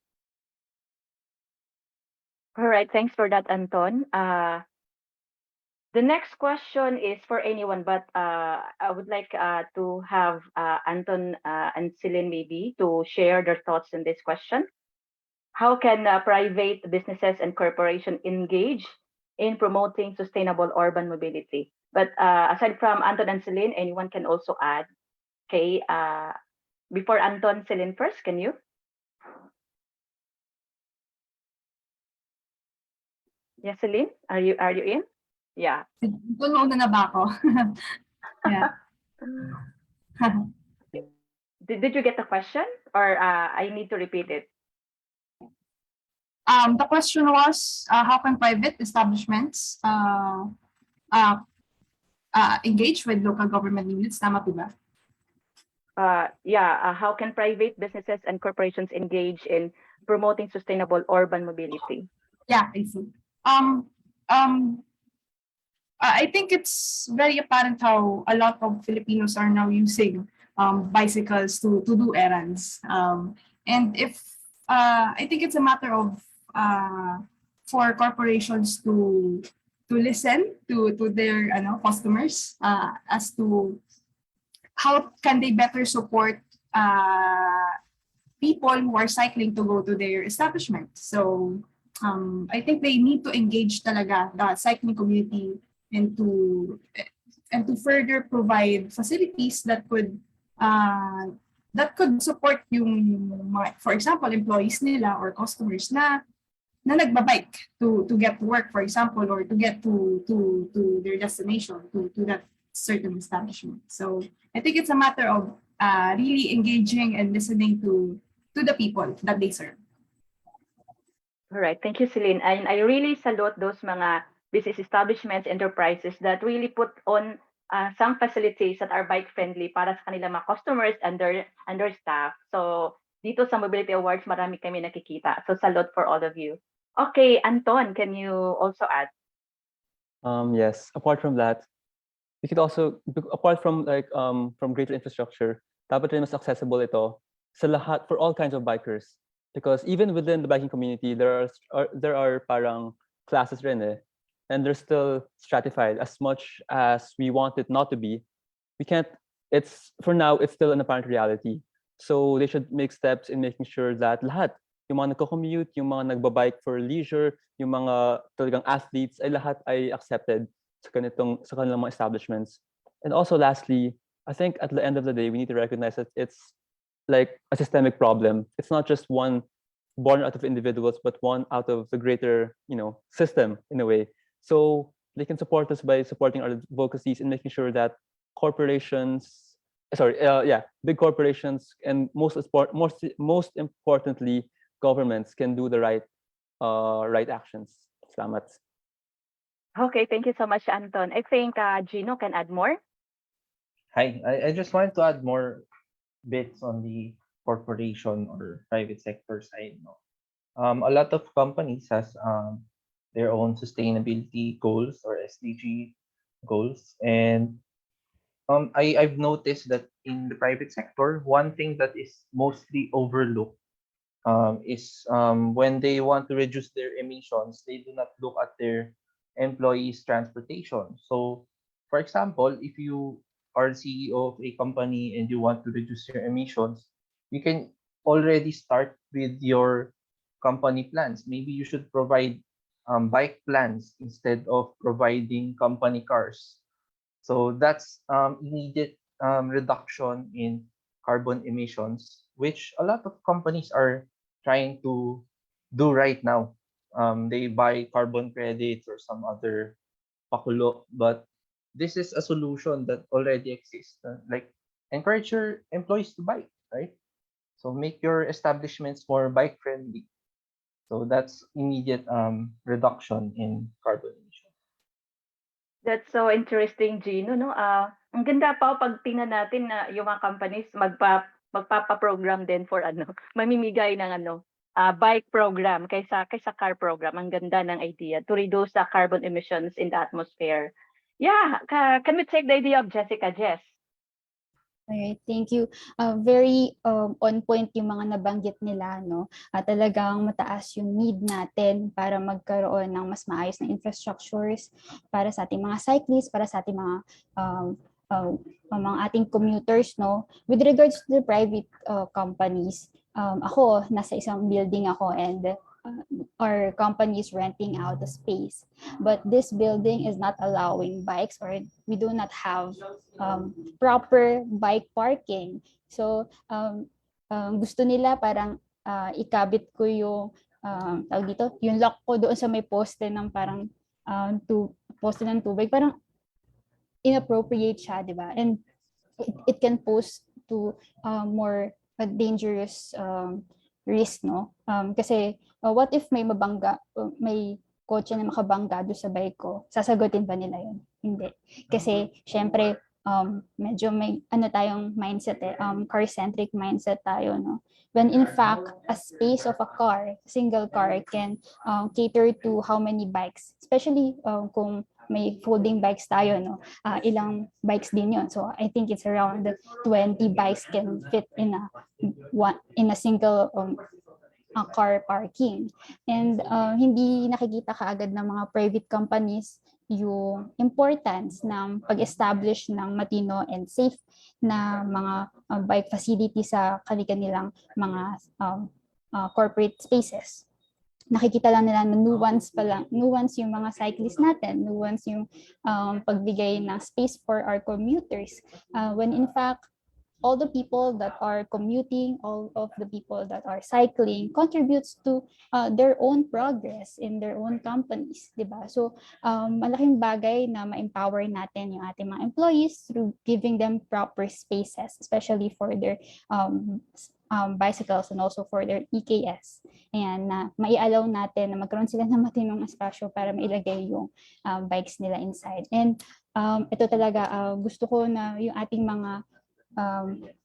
All right, thanks for that, Anton. The next question is for anyone, but I would like to have Anton and Celine maybe to share their thoughts on this question. How can private businesses and corporations engage in promoting sustainable urban mobility? But aside from Anton and Celine, anyone can also add. Okay, before Anton, Celine first, can you? Yeah, Celine, are you in? Yeah. Doon mauna na ba ako? Yeah. Did you get the question, or I need to repeat it? The question was, how can private establishments engage with local government units? Tama po ba? How can private businesses and corporations engage in promoting sustainable urban mobility? Yeah, I see. I think it's very apparent how a lot of Filipinos are now using bicycles to do errands. And if I think it's a matter of for corporations to listen to their customers as to how can they better support people who are cycling to go to their establishment. So I think they need to engage talaga the cycling community and to further provide facilities that could support yung for example employees nila or customers na nagbabike to get to work, for example, or to get to their destination, to that certain establishment. So I think it's a matter of really engaging and listening to the people that they serve. All right, thank you, Celine. And I really salute those mga business establishments, enterprises that really put on some facilities that are bike friendly para sa kanilang mga customers and their staff. So dito sa Mobility Awards, marami kami nakikita. So salute for all of you. Okay, Anton, can you also add? Yes, apart from that, we could also, apart from from greater infrastructure, dapat rin mas accessible ito sa lahat, for all kinds of bikers. Because even within the biking community, there are parang classes rin eh. And they're still stratified as much as we want it not to be. We can't, for now, it's still an apparent reality. So they should make steps in making sure that lahat, yung mga nagko-commute, yung mga nagbabike for leisure, yung mga talagang athletes, ay lahat ay accepted sa kanilang mga establishments. And also lastly, I think at the end of the day, we need to recognize that it's like a systemic problem. It's not just one born out of individuals, but one out of the greater, system in a way. So they can support us by supporting our advocacies and making sure that big corporations and most importantly, governments can do the right actions. Salamat. Okay, thank you so much, Anton. I think Gino can add more. Hi, I just wanted to add more bits on the corporation or private sector side. No? A lot of companies has their own sustainability goals or SDG goals, and I've noticed that in the private sector, one thing that is mostly overlooked is when they want to reduce their emissions, they do not look at their employees' transportation. So, for example, if you are CEO of a company and you want to reduce your emissions, you can already start with your company plans. Maybe you should provide bike plans instead of providing company cars. So that's immediate reduction in carbon emissions, which a lot of companies are trying to do right now. They buy carbon credits or some other pakulo, but this is a solution that already exists. Like encourage your employees to bike, right? So make your establishments more bike friendly. So that's immediate reduction in carbon emissions. That's so interesting, Gino. No? Ang ganda pa pag tingnan natin na yung mga companies magpapa-program din for mamimigay ng bike program kaysa car program. Ang ganda ng idea to reduce the carbon emissions in the atmosphere. Yeah, can we take the idea of Jessica, Jess? Alright, thank you. Very on point yung mga nabanggit nila, no? Talagang mataas yung need natin para magkaroon ng mas maayos na infrastructures para sa ating mga cyclists, para sa ating um, mga ating commuters, no? With regards to the private companies, ako, nasa isang building ako and our company is renting out the space. But this building is not allowing bikes, or we do not have proper bike parking. So gusto nila parang ikabit ko yung tawag dito, yung lock ko doon sa may poste ng parang poste ng tubig. Parang inappropriate siya, di ba? And it can pose to more dangerous risk, no? Kasi what if may mabangga, may kotse na makabangga doon sa bike ko, sasagutin ba nila yun? Hindi. Kasi syempre medyo may tayong mindset car-centric mindset tayo, no? When in fact, a space of a car, single car can cater to how many bikes, especially kung may folding bikes tayo, no? Ilang bikes din yun. So I think it's around 20 bikes can fit in a single car parking. And hindi nakikita kaagad ng mga private companies yung importance ng pag-establish ng matino and safe na mga bike facility sa kanilang mga corporate spaces. Nakikita lang nila na nuance yung mga cyclists natin, nuance yung pagbigay ng space for our commuters. When in fact, all the people that are commuting, all of the people that are cycling contributes to their own progress in their own companies, di ba? So, malaking bagay na ma-empower natin yung ating mga employees through giving them proper spaces, especially for their bicycles and also for their EKS. Ayan, na mai-allow natin na magkaroon sila ng matinong espasyo para mailagay yung bikes nila inside. And ito talaga, gusto ko na yung ating mga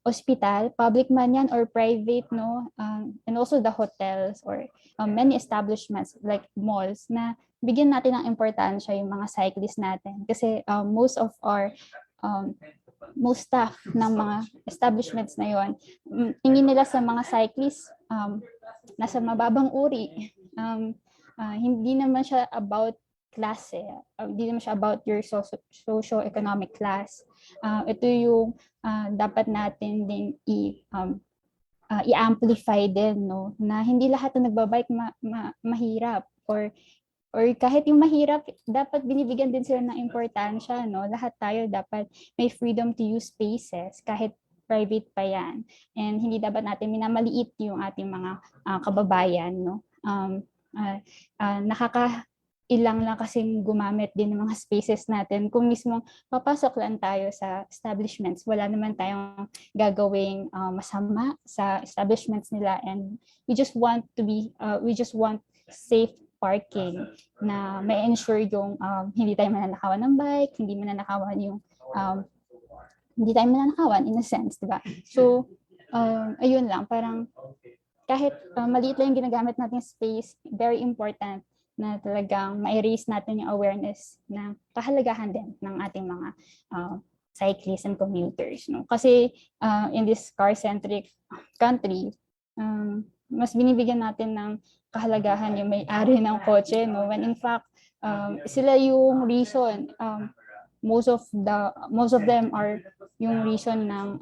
hospital, public man yan or private, no? And also the hotels or many establishments like malls na bigyan natin ng importansya yung mga cyclists natin. Kasi most staff ng mga establishments na yon, tingin nila sa mga cyclists nasa mababang uri. Hindi naman siya about class hindi naman siya about your socio-economic class. Ito yung dapat natin din i-amplify din, no, na hindi lahat ng nagbabike mahirap or kahit yung mahirap, dapat binibigyan din sila ng importansya, no? Lahat tayo dapat may freedom to use spaces kahit private pa yan. And hindi dapat natin minamaliit yung ating mga kababayan, no? Ilang lang kasing gumamit din ng mga spaces natin. Kung mismo papasok lang tayo sa establishments, wala naman tayong gagawing masama sa establishments nila, and we just want safe parking na may ensure yung hindi tayo mananakawan ng bike, hindi tayo mananakawan in a sense, di ba? So ayun lang, parang kahit maliit lang yung ginagamit nating space, very important na talagang ma-raise natin yung awareness na kahalagahan din ng ating mga cyclists and commuters, no? Kasi in this car-centric country, mas binibigyan natin ng kahalagahan yung may-ari ng kotse, no? When in fact, sila yung reason, most of them are yung reason ng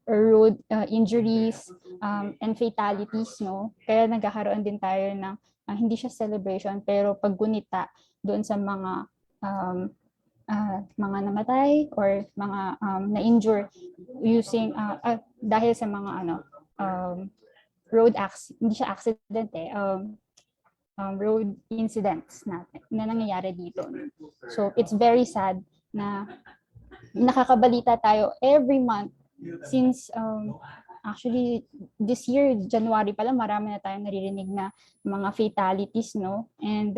road injuries and fatalities, no? Kaya nagkakaroon din tayo ng hindi siya celebration, pero paggunita doon sa mga namatay or mga na-injure using dahil sa mga road accident, hindi siya accident road incidents natin na nangyayari dito. So it's very sad na nakakabalita tayo every month since actually this year, January pa lang, marami na tayong naririnig na mga fatalities, no? And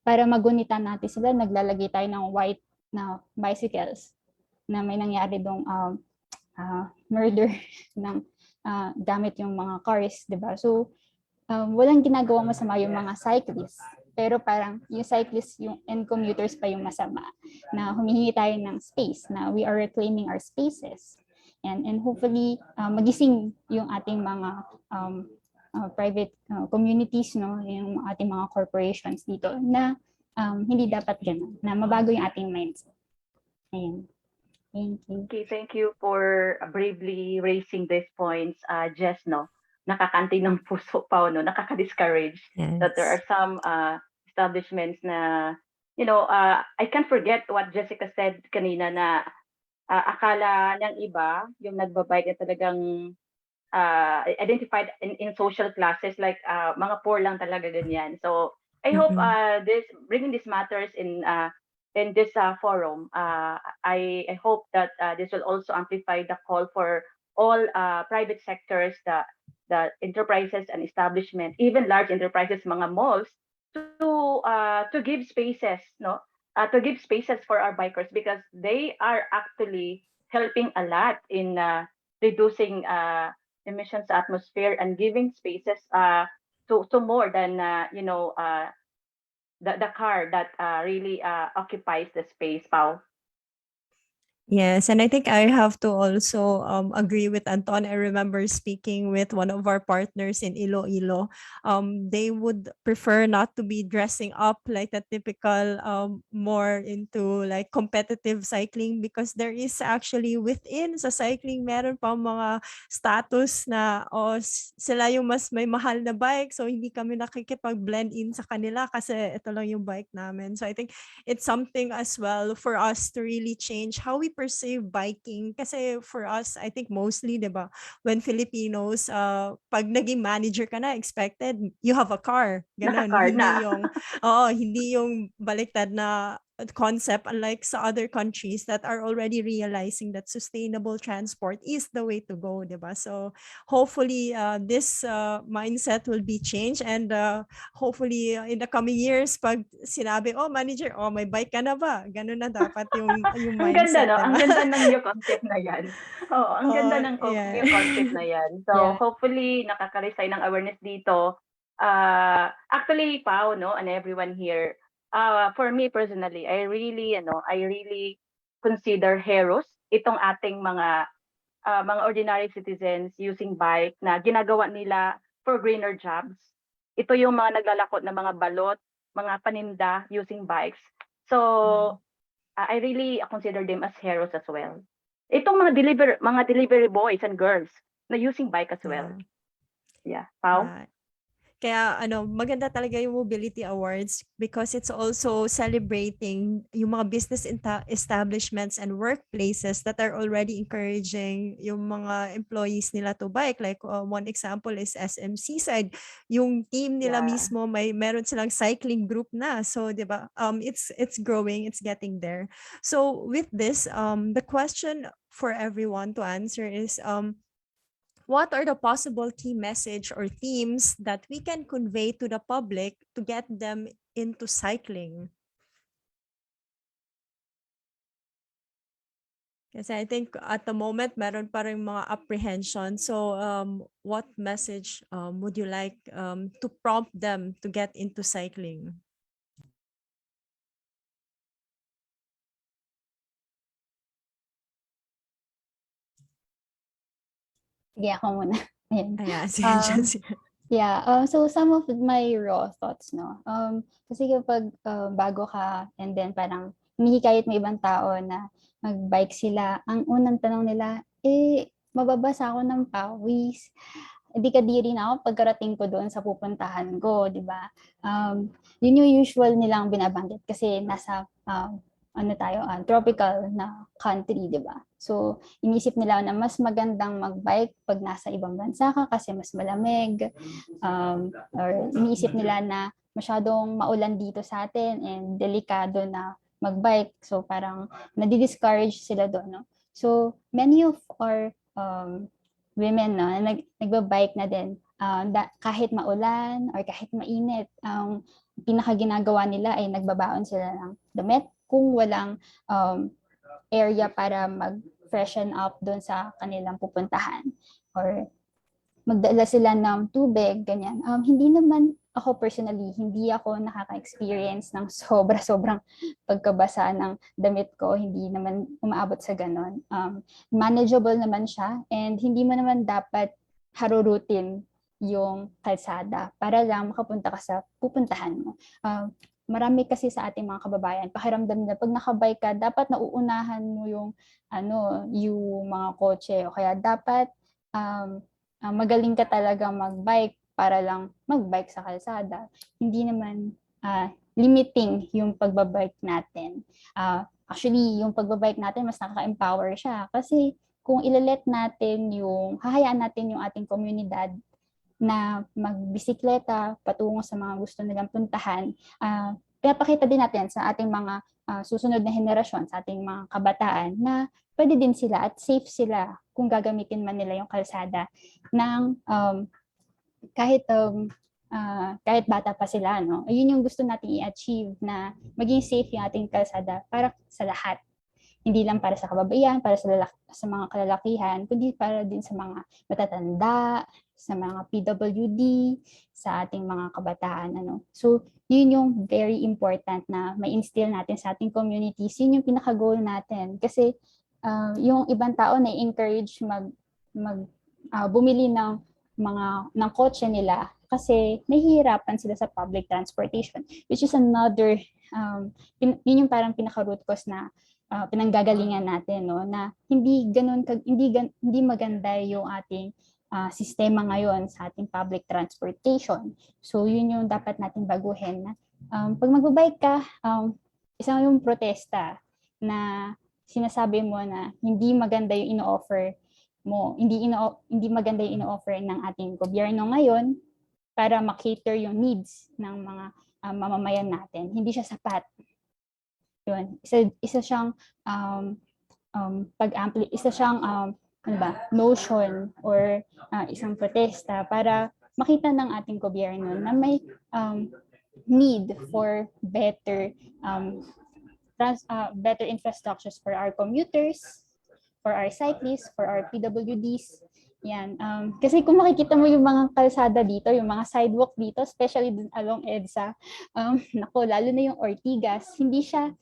para magunita natin sila, naglalagay tayo ng white na bicycles na may nangyari dong murder ng gamit yung mga cars, di ba? So walang ginagawang masama yung mga cyclists. Pero parang yung cyclists and commuters pa yung masama, na humihingi tayo ng space, na we are reclaiming our spaces. And hopefully, magising yung ating mga private communities, no, yung ating mga corporations dito, na hindi dapat ganun, na mabago yung ating mindset. Ayan. Thank you. Okay, thank you for bravely raising these points, Jess, no? Nakakanti ng puso pa, no? Nakaka-discourage that there are some establishments na, I can't forget what Jessica said kanina na akala ng iba, yung nagbabike na talagang identified in social classes, like mga poor lang talaga ganyan. So I hope bringing these matters in this forum, I hope that this will also amplify the call for all private sectors, the enterprises and establishment, even large enterprises, mga malls, to give spaces, no? To give spaces for our bikers, because they are actually helping a lot in reducing emissions to atmosphere and giving spaces to more than the car that really occupies the space, Pao. Yes, and I think I have to also agree with Anton. I remember speaking with one of our partners in Iloilo. They would prefer not to be dressing up like the typical more into like competitive cycling, because there is actually within sa cycling meron pa mga status na sila yung mas may mahal na bike, so hindi kami nakikipag-blend in sa kanila kasi ito lang yung bike namin. So I think it's something as well for us to really change how we perceive biking. Kasi for us, I think mostly, di ba, when Filipinos, pag naging manager ka na, expected, you have a car. Ganon. Naka-car Hindi na. yung, hindi yung baliktad na concept, unlike sa other countries that are already realizing that sustainable transport is the way to go, di ba? So hopefully this mindset will be changed, and hopefully in the coming years, pag sinabi, manager, may bike ka na ba? Ganun na dapat yung Ang ganda, mindset, no? diba? Ang ganda ng new concept na yan. Oo, ang ganda ng yeah. new concept na yan. So Yeah. hopefully nakaka-resay ng awareness dito. Actually, Pao, no, and everyone here, for me personally, I really consider heroes itong ating mga ordinary citizens using bike na ginagawa nila for greener jobs. Ito yung mga naglalakot ng mga balot, mga paninda using bikes. So I really consider them as heroes as well. Itong mga delivery boys and girls na using bike as well. Yeah, Pao? Kaya maganda talaga yung Mobility Awards, because it's also celebrating yung mga business establishments and workplaces that are already encouraging yung mga employees nila to bike. Like one example is SMC side. Yung team nila mismo, meron silang cycling group na. So, di ba, it's growing, it's getting there. So with this, the question for everyone to answer is, what are the possible key message or themes that we can convey to the public to get them into cycling? Kasi I think at the moment, meron pa rin mga apprehension. So what message would you like to prompt them to get into cycling? Sige, ako muna. Ayan. Sige. So some of my raw thoughts, no. Kasi kapag bago ka, and then parang hinihikayat mo ibang tao na mag-bike sila, ang unang tanong nila, mababasa ako ng pawis. Hindi kadiri na ako pagkarating ko doon sa pupuntahan ko, di ba? Yun yung usual nilang binabanggit kasi nasa tropical na country, di ba? So, inisip nila na mas magandang mag-bike pag nasa ibang bansa ka kasi mas malamig. Or inisip nila na masyadong maulan dito sa atin and delikado na mag-bike. So, parang nadi-discourage sila doon, no? So, many of our women, no, nagba-bike na din. Kahit maulan or kahit mainit, ang pinakaginagawa nila ay nagbabaon sila ng damit kung walang area para mag-freshen up doon sa kanilang pupuntahan, or magdala sila ng tubig, ganyan. Hindi naman ako personally, hindi ako nakaka-experience ng sobra-sobrang pagkabasa ng damit ko. Hindi naman umaabot sa ganon. Manageable naman siya and hindi mo naman dapat harurutin yung kalsada para lang makapunta ka sa pupuntahan mo. Marami kasi sa ating mga kababayan, pakiramdam na pag nakabike ka, dapat nauunahan mo yung yung mga kotse o kaya dapat magaling ka talaga magbike para lang magbike sa kalsada. Hindi naman limiting yung pagbabike natin. Actually, yung pagbabike natin mas nakaka-empower siya kasi kung ilalet natin hahayaan natin yung ating komunidad na magbisikleta patungo sa mga gusto nilang puntahan, pinapakita din natin sa ating mga susunod na henerasyon, sa ating mga kabataan na pwede din sila at safe sila kung gagamitin man nila yung kalsada ng kahit bata pa sila, no? Ayun yung gusto nating i-achieve, na maging safe yung ating kalsada para sa lahat. Hindi lang para sa kababaihan, para sa mga kalalakihan, kundi para din sa mga matatanda, sa mga PWD, sa ating mga kabataan. So, yun yung very important na ma-instill natin sa ating communities. Yun yung pinaka-goal natin. Kasi yung ibang tao na-encourage bumili ng kotse nila kasi nahihirapan sila sa public transportation, which is another, yun yung parang pinaka-root cause na pinanggagalingan natin, no, na hindi maganda yung ating sistema ngayon sa ating public transportation. So yun yung dapat natin baguhin na pag magbabike ka, isang yung protesta na sinasabi mo na hindi maganda yung ino-offer mo, hindi maganda yung ino-offer ng ating gobyerno ngayon para ma-cater yung needs ng mga mamamayan natin. Hindi siya sapat. Yun, isa siyang notion or isang protesta para makita ng ating gobyerno na may need for better infrastructures for our commuters, for our cyclists, for our PWDs. Yan. Kasi kung makikita mo yung mga kalsada dito, yung mga sidewalk dito, especially dun along EDSA, lalo na yung Ortigas, hindi siya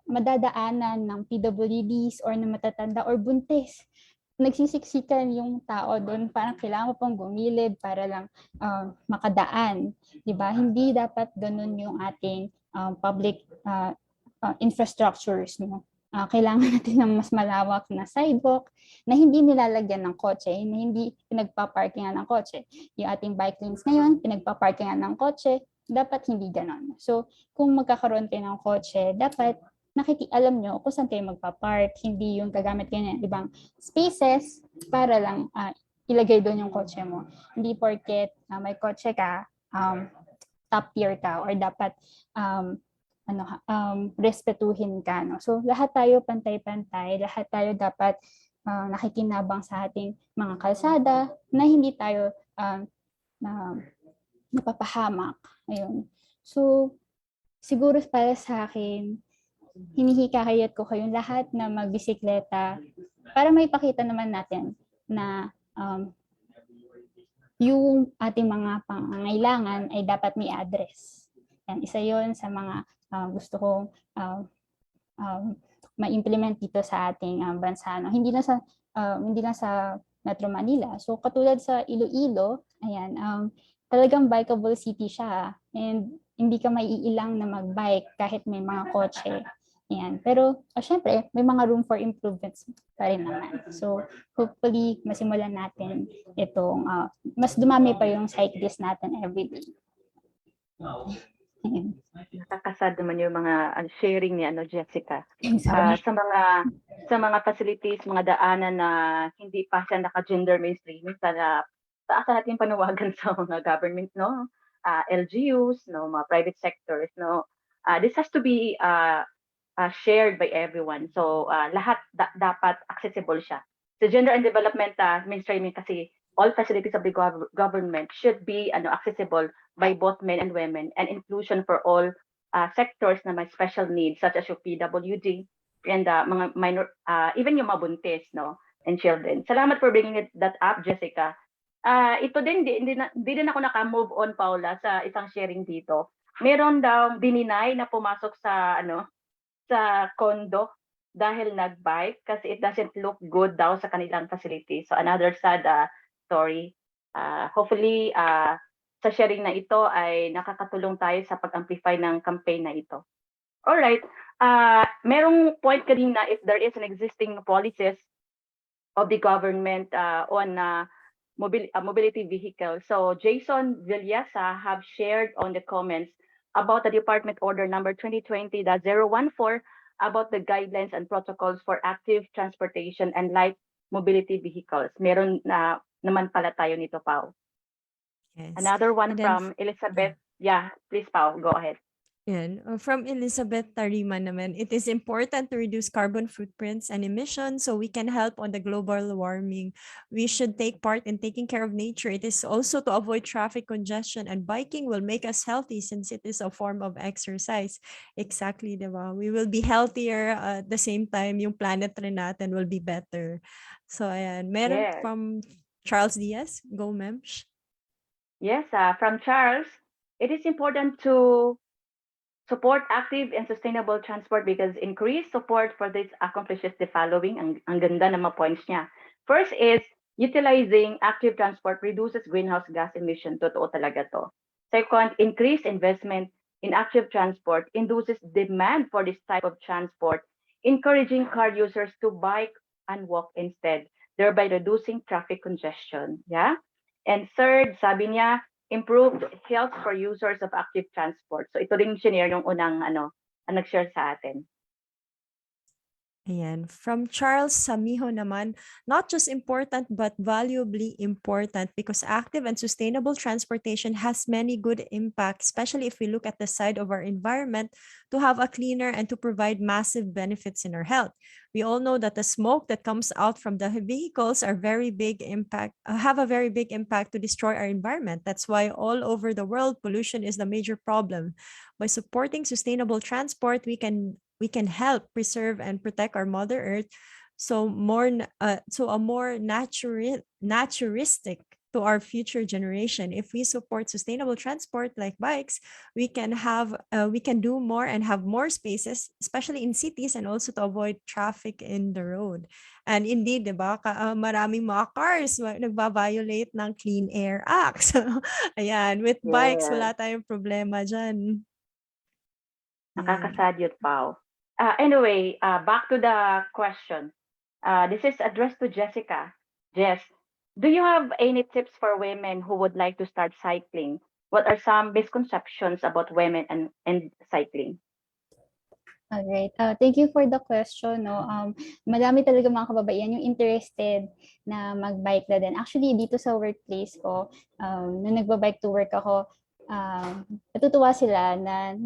madadaanan ng PWDs or na matatanda or buntis. Nagsisiksikan yung tao doon, parang kailangan mo pang gumilid para lang makadaan. Diba? Hindi dapat ganun yung ating public infrastructures. No? Kailangan natin ng mas malawak na sidewalk na hindi nilalagyan ng kotse, na hindi pinagpaparkingan ng kotse. Yung ating bike lanes ngayon, pinagpaparkingan ng kotse, dapat hindi ganon. So, kung magkakaroon kayo ng kotse, dapat alam nyo kung saan kayo magpapark, hindi yung gagamit kayo ng ibang spaces para lang ilagay doon yung kotse mo. Hindi porket may kotse ka, top tier ka, or dapat respetuhin ka. No? So, lahat tayo pantay-pantay, lahat tayo dapat nakikinabang sa ating mga kalsada na hindi tayo napapahamak. Ayun. So, siguro para sa akin, hinihikayat ko kayong lahat na magbisikleta para may pakita naman natin na yung ating mga pangangailangan ay dapat may address. Yan, isa yon sa mga gusto kong ma-implement dito sa ating bansa. No? Hindi lang sa Metro Manila. So katulad sa Iloilo, ayan, talagang bikeable city siya. And hindi ka maiilang na magbike kahit may mga kotse. Ayan. Pero syempre, may mga room for improvements pa rin naman. So hopefully, masimulan natin itong, mas dumami pa yung cyclist natin everyday. Nakakasad naman yung mga sharing ni Jessica. Sa mga facilities, mga daanan na hindi pa siya naka-gender mainstreaming, sana taas natin panawagan sa mga government, no? LGUs, no, mga private sectors, no. This has to be shared by everyone. So lahat dapat accessible siya. Sa gender and development mainstreaming kasi all facilities of the government should be accessible by both men and women, and inclusion for all sectors na may special needs such as yung PWD and mga minor, even yung mabuntis, no, and children. Salamat for bringing that up, Jessica. Ito din, di din ako naka-move on, Paula, sa isang sharing dito. Meron daw dininay na pumasok sa sa condo dahil nag-bike kasi it doesn't look good daw sa kanilang facility. So another sad story. Hopefully, sa sharing na ito ay nakakatulong tayo sa pag-amplify ng campaign na ito. Alright, merong point kanina if there is an existing policies of the government on mobility vehicle. So Jason Villasa have shared on the comments about the Department Order number 2020-014 about the guidelines and protocols for active transportation and light mobility vehicles. Meron na naman pala tayo nito, Pao. Yes. Another one And then from Elizabeth. Yeah, please, Pao, go ahead. Yan. From Elizabeth Tarima naman, it is important to reduce carbon footprints and emissions so we can help on the global warming. We should take part in taking care of nature. It is also to avoid traffic congestion, and biking will make us healthy since it is a form of exercise. Exactly, diba? We will be healthier at the same time, yung planet rin natin will be better. So, ayan. Meron Yes. from Charles Diaz. Go, Memsh. Yes, from Charles, it is important to support active and sustainable transport because increased support for this accomplishes the following. Ang ganda ng mga points niya. First is, utilizing active transport reduces greenhouse gas emission. Totoo talaga to. Second, increased investment in active transport induces demand for this type of transport, encouraging car users to bike and walk instead, thereby reducing traffic congestion. Yeah? And third, sabi niya, improved health for users of active transport. So ito rin shinare yung unang ang nag-share sa atin. Ayan. From Charles Samiho naman, not just important but valuably important because active and sustainable transportation has many good impacts, especially if we look at the side of our environment to have a cleaner and to provide massive benefits in our health. We all know that the smoke that comes out from the vehicles have a very big impact to destroy our environment. That's why all over the world, pollution is the major problem. By supporting sustainable transport, we can help preserve and protect our Mother Earth, so a more naturistic to our future generation. If we support sustainable transport like bikes, we can do more and have more spaces, especially in cities, and also to avoid traffic in the road. And indeed, diba, maraming mga cars nagba-violate ng Clean Air Act. So, ayan, with bikes, wala tayong problema dyan. Nakakasad yun, Pao. Anyway, back to the question. This is addressed to Jessica. Jess, do you have any tips for women who would like to start cycling? What are some misconceptions about women and cycling? All right. Thank you for the question. No, madami talaga mga kababaihan yung interested na mag-bike na din. Actually, dito sa workplace ko, nung nagba-bike to work ako, natutuwa sila na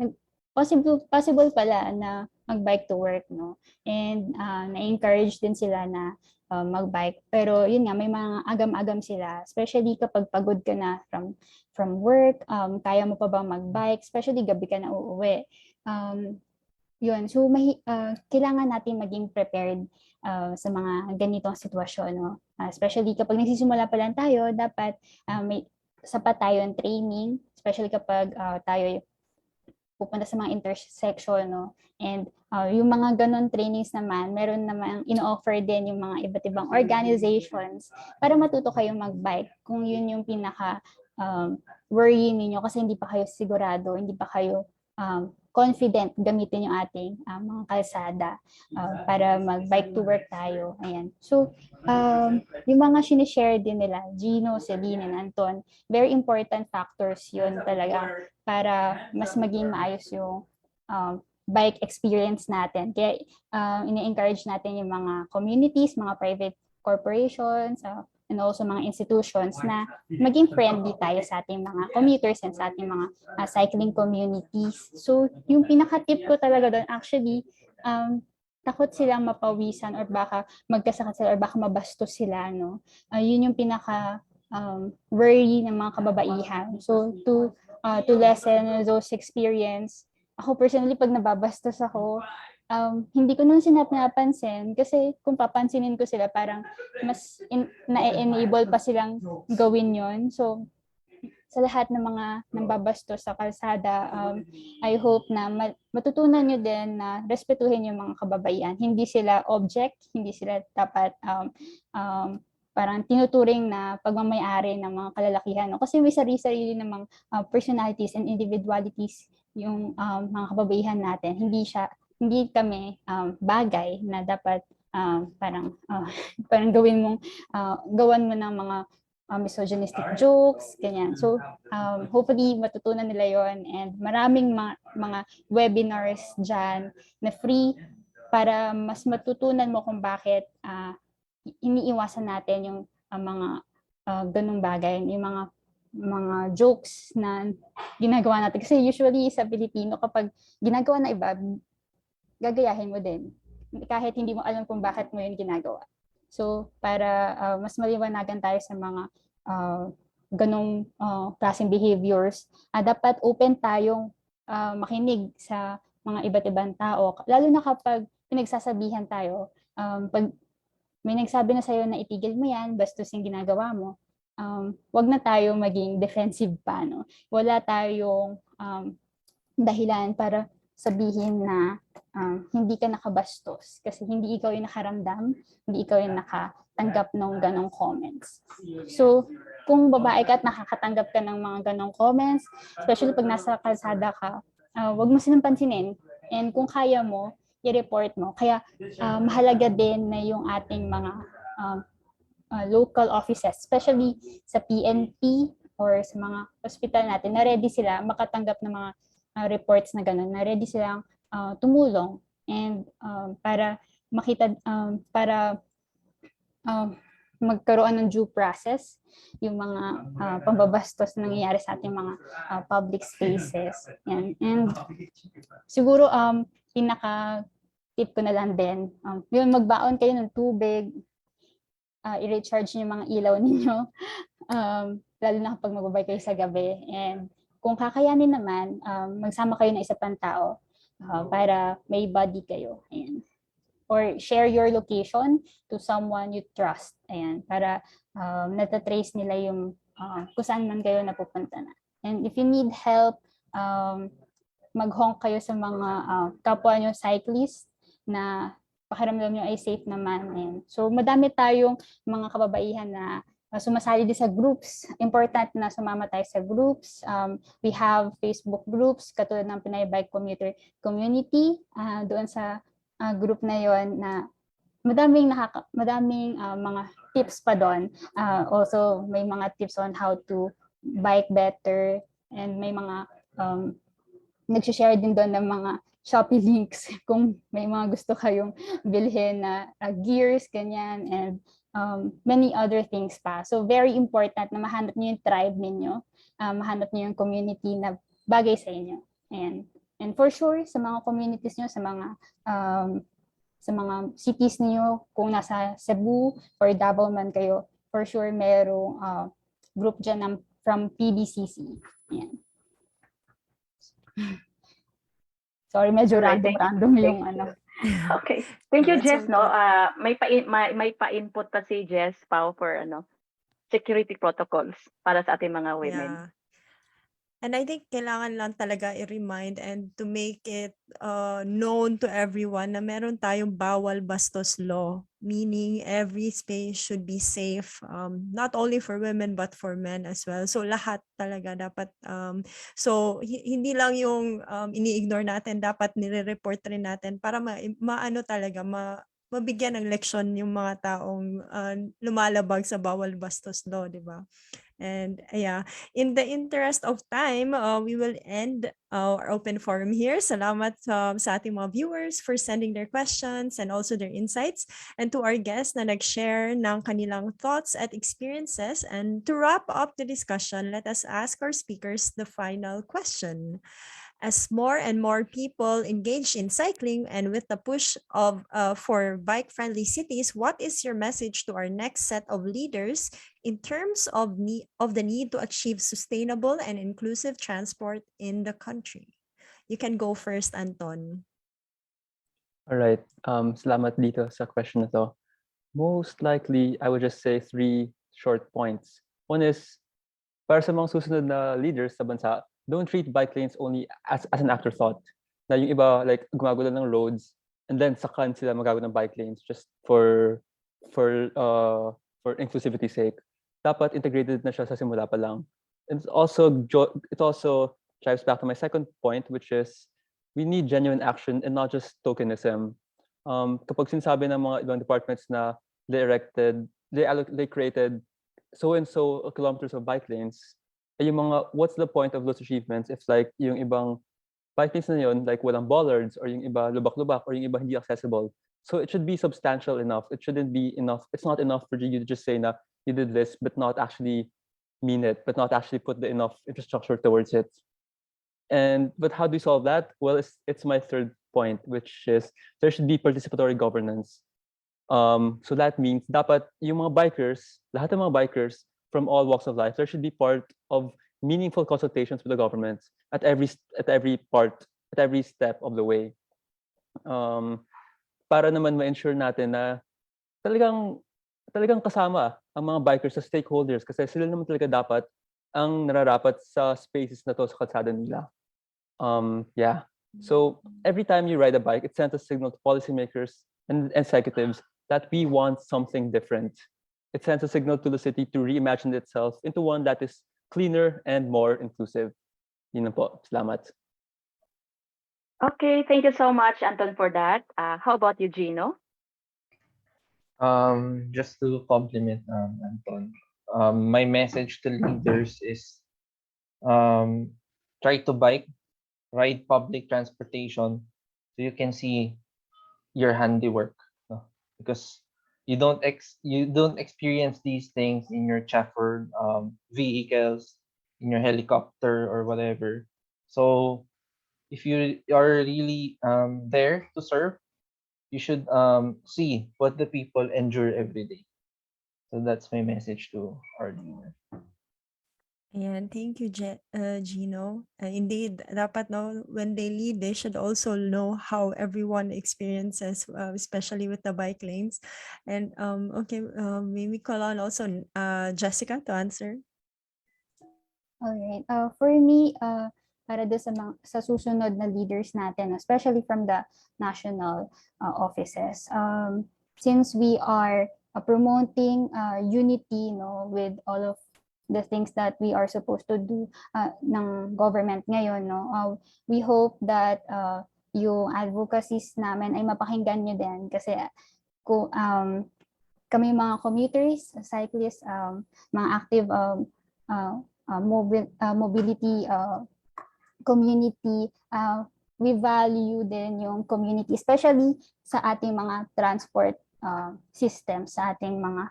possible pala na mag-bike to work, no? And na-encourage din sila na mag-bike. Pero yun nga, may mga agam-agam sila. Especially kapag pagod ka na from work, kaya mo pa bang mag-bike? Especially gabi ka na uuwi. Yun, so kailangan natin maging prepared sa mga ganitong sitwasyon, no? Especially kapag nagsisimula pa lang tayo, dapat may sapat tayo ng training, especially kapag tayo pupunta sa mga intersection, no? And yung mga ganon trainings naman, meron naman ino-offer din yung mga iba't ibang organizations para matuto kayong mag-bike kung yun yung pinaka worry ninyo kasi hindi pa kayo sigurado, hindi pa kayo confident gamitin yung ating mga kalsada para mag-bike to work tayo. Ayan. So, yung mga sinishare din nila, Gino, Celine, and Anton, very important factors yun talaga para mas maging maayos yung bike experience natin. Kaya ina-encourage natin yung mga communities, mga private corporations, and also mga institutions na maging friendly tayo sa ating mga commuters and sa ating mga cycling communities. So, yung pinaka-tip ko talaga doon, actually, takot silang mapawisan or baka magkasakit sila or baka mabastos sila, no? Yun yung pinaka worry ng mga kababaihan. So, to lessen those experience, ako personally, pag nababastos ako, hindi ko nun napansin kasi kung papansinin ko sila parang mas na-enable pa silang gawin yon. So sa lahat ng mga nambabastos sa kalsada, I hope na matutunan nyo din na respetuhin yung mga kababaihan. Hindi sila object, hindi sila dapat parang tinuturing na pagmamayari ng mga kalalakihan. No? Kasi may sarili-sarili namang personalities and individualities yung mga kababaihan natin. Hindi kami bagay na dapat parang gawan mo ng mga misogynistic jokes, ganyan. So, hopefully, matutunan nila yon and maraming mga webinars dyan na free para mas matutunan mo kung bakit iniiwasan natin yung mga ganung bagay, yung mga jokes na ginagawa natin. Kasi usually sa Filipino, kapag ginagawa na iba, gagayahin mo din. Kahit hindi mo alam kung bakit mo yun ginagawa. So, para mas maliwanagan tayo sa mga ganong klaseng behaviors, dapat open tayong makinig sa mga iba't ibang tao. Lalo na kapag pinagsasabihan tayo, pag may nagsabi na sa'yo na itigil mo yan, bastos yung ginagawa mo, wag na tayo maging defensive pa. No? Wala tayong dahilan para sabihin na hindi ka nakabastos kasi hindi ikaw yung nakaramdam, hindi ikaw yung nakatanggap ng ganong comments. So, kung babae ka at nakakatanggap ka ng mga ganong comments, especially pag nasa kalsada ka, wag mo silang pansinin. And kung kaya mo, i-report mo. Kaya mahalaga din na yung ating mga local offices, especially sa PNP or sa mga hospital natin, na ready sila makatanggap ng mga reports na gano'n, na ready silang tumulong and para makita, para magkaroon ng due process yung mga pambabastos na nangyayari sa ating mga public spaces. Yan. And siguro pinaka-tip ko na lang din, yung magbaon kayo ng tubig, i-recharge yung mga ilaw ninyo, lalo na kapag magbabay kayo sa gabi. And kung kakayanin naman, magsama kayo ng isa pang tao para may buddy kayo. Ayan. Or share your location to someone you trust. Ayan. Para natatrace nila yung kung saan man kayo napupunta na. And if you need help, mag-honk kayo sa mga kapwa nyo cyclist na pakiramdam nyo ay safe naman. Ayan. So madami tayong mga kababaihan na sumasali din sa groups. Important na sumama tayo sa groups. We have Facebook groups katulad ng Pinay Bike Commuter Community. Doon sa group na yon na madaming mga tips pa doon. Also, may mga tips on how to bike better and may mga nag-share din doon ng mga Shopee links kung may mga gusto kayong bilhin na gears, ganyan, and many other things pa. So very important na mahanap niyo yung tribe ninyo, mahanap niyo yung community na bagay sa inyo. And for sure, sa mga communities niyo, sa mga cities niyo, kung nasa Cebu or Davao man kayo, for sure merong group dyan from PBCC. Ayan. Sorry, medyo random yung ano. Okay. Thank you, That's Jess. No, okay. may pa-input pa si Jess Pao for security protocols para sa ating mga women. Yeah. And I think kailangan lang talaga i-remind and to make it known to everyone na meron tayong bawal bastos law. Meaning every space should be safe, not only for women but for men as well. So lahat talaga dapat, hindi lang yung ini-ignore natin, dapat nire-report rin natin para mabigyan ng leksyon yung mga taong lumalabag sa bawal bastos law, di ba? And yeah, in the interest of time, we will end our open forum here. Salamat sa ating mga viewers for sending their questions and also their insights. And to our guests na nag-share ng kanilang thoughts at experiences. And to wrap up the discussion, let us ask our speakers the final question. As more and more people engage in cycling and with the push for bike-friendly cities, what is your message to our next set of leaders in terms of the need to achieve sustainable and inclusive transport in the country? You can go first, Anton. All right. Salamat dito sa question na to. Most likely, I would just say 3 short points. One is, para sa mga susunod na leaders sa bansa, don't treat bike lanes only as an afterthought. Na yung iba, like, gumagawa ng roads, and then sakan sila magagawa ng bike lanes just for inclusivity's sake. Dapat integrated na siya sa simula pa lang. And it also drives back to my second point, which is we need genuine action and not just tokenism. Kapag sinasabi ng mga ibang departments na they created so and so kilometers of bike lanes, yung mga, what's the point of those achievements if like yung ibang bike lanes na yun, like walang bollards, or yung iba lubak-lubak, or yung iba hindi accessible. So it should be substantial enough. It shouldn't be enough. It's not enough for you to just say na you did this, but not actually mean it, but not actually put the enough infrastructure towards it. But how do you solve that? Well, it's my third point, which is there should be participatory governance. So that means dapat yung mga bikers, lahat ng mga bikers from all walks of life, there should be part of meaningful consultations with the governments at every step of the way. Para naman ma-ensure natin na talagang kasama ang mga bikers sa stakeholders, kasi sila naman talaga dapat ang nararapat sa spaces na to sa kalsada nila. Yeah. So every time you ride a bike, it sends a signal to policymakers and executives that we want something different. It sends a signal to the city to reimagine itself into one that is cleaner and more inclusive. Yun na po. Salamat. Okay, thank you so much, Anton, for that. How about you, Gino? Just to compliment Anton, my message to leaders is try to ride public transportation so you can see your handiwork, no? Because you don't experience these things in your chauffeured vehicles, in your helicopter or whatever. So if you are really there to serve, you should see what the people endure every day. So that's my message to our leader. Ayan, thank you, Gino. Indeed, dapat no, when they lead, they should also know how everyone experiences, especially with the bike lanes. And okay, maybe call on also Jessica to answer. Alright. For me, para do sa susunod na leaders natin, especially from the national offices, since we are promoting unity, no, with all of the things that we are supposed to do ng government ngayon, no, we hope that yung advocacies namin ay mapakinggan nyo din, kasi kami mga commuters, cyclists, mga active mobility community, we value din yung community, especially sa ating mga transport systems, sa ating mga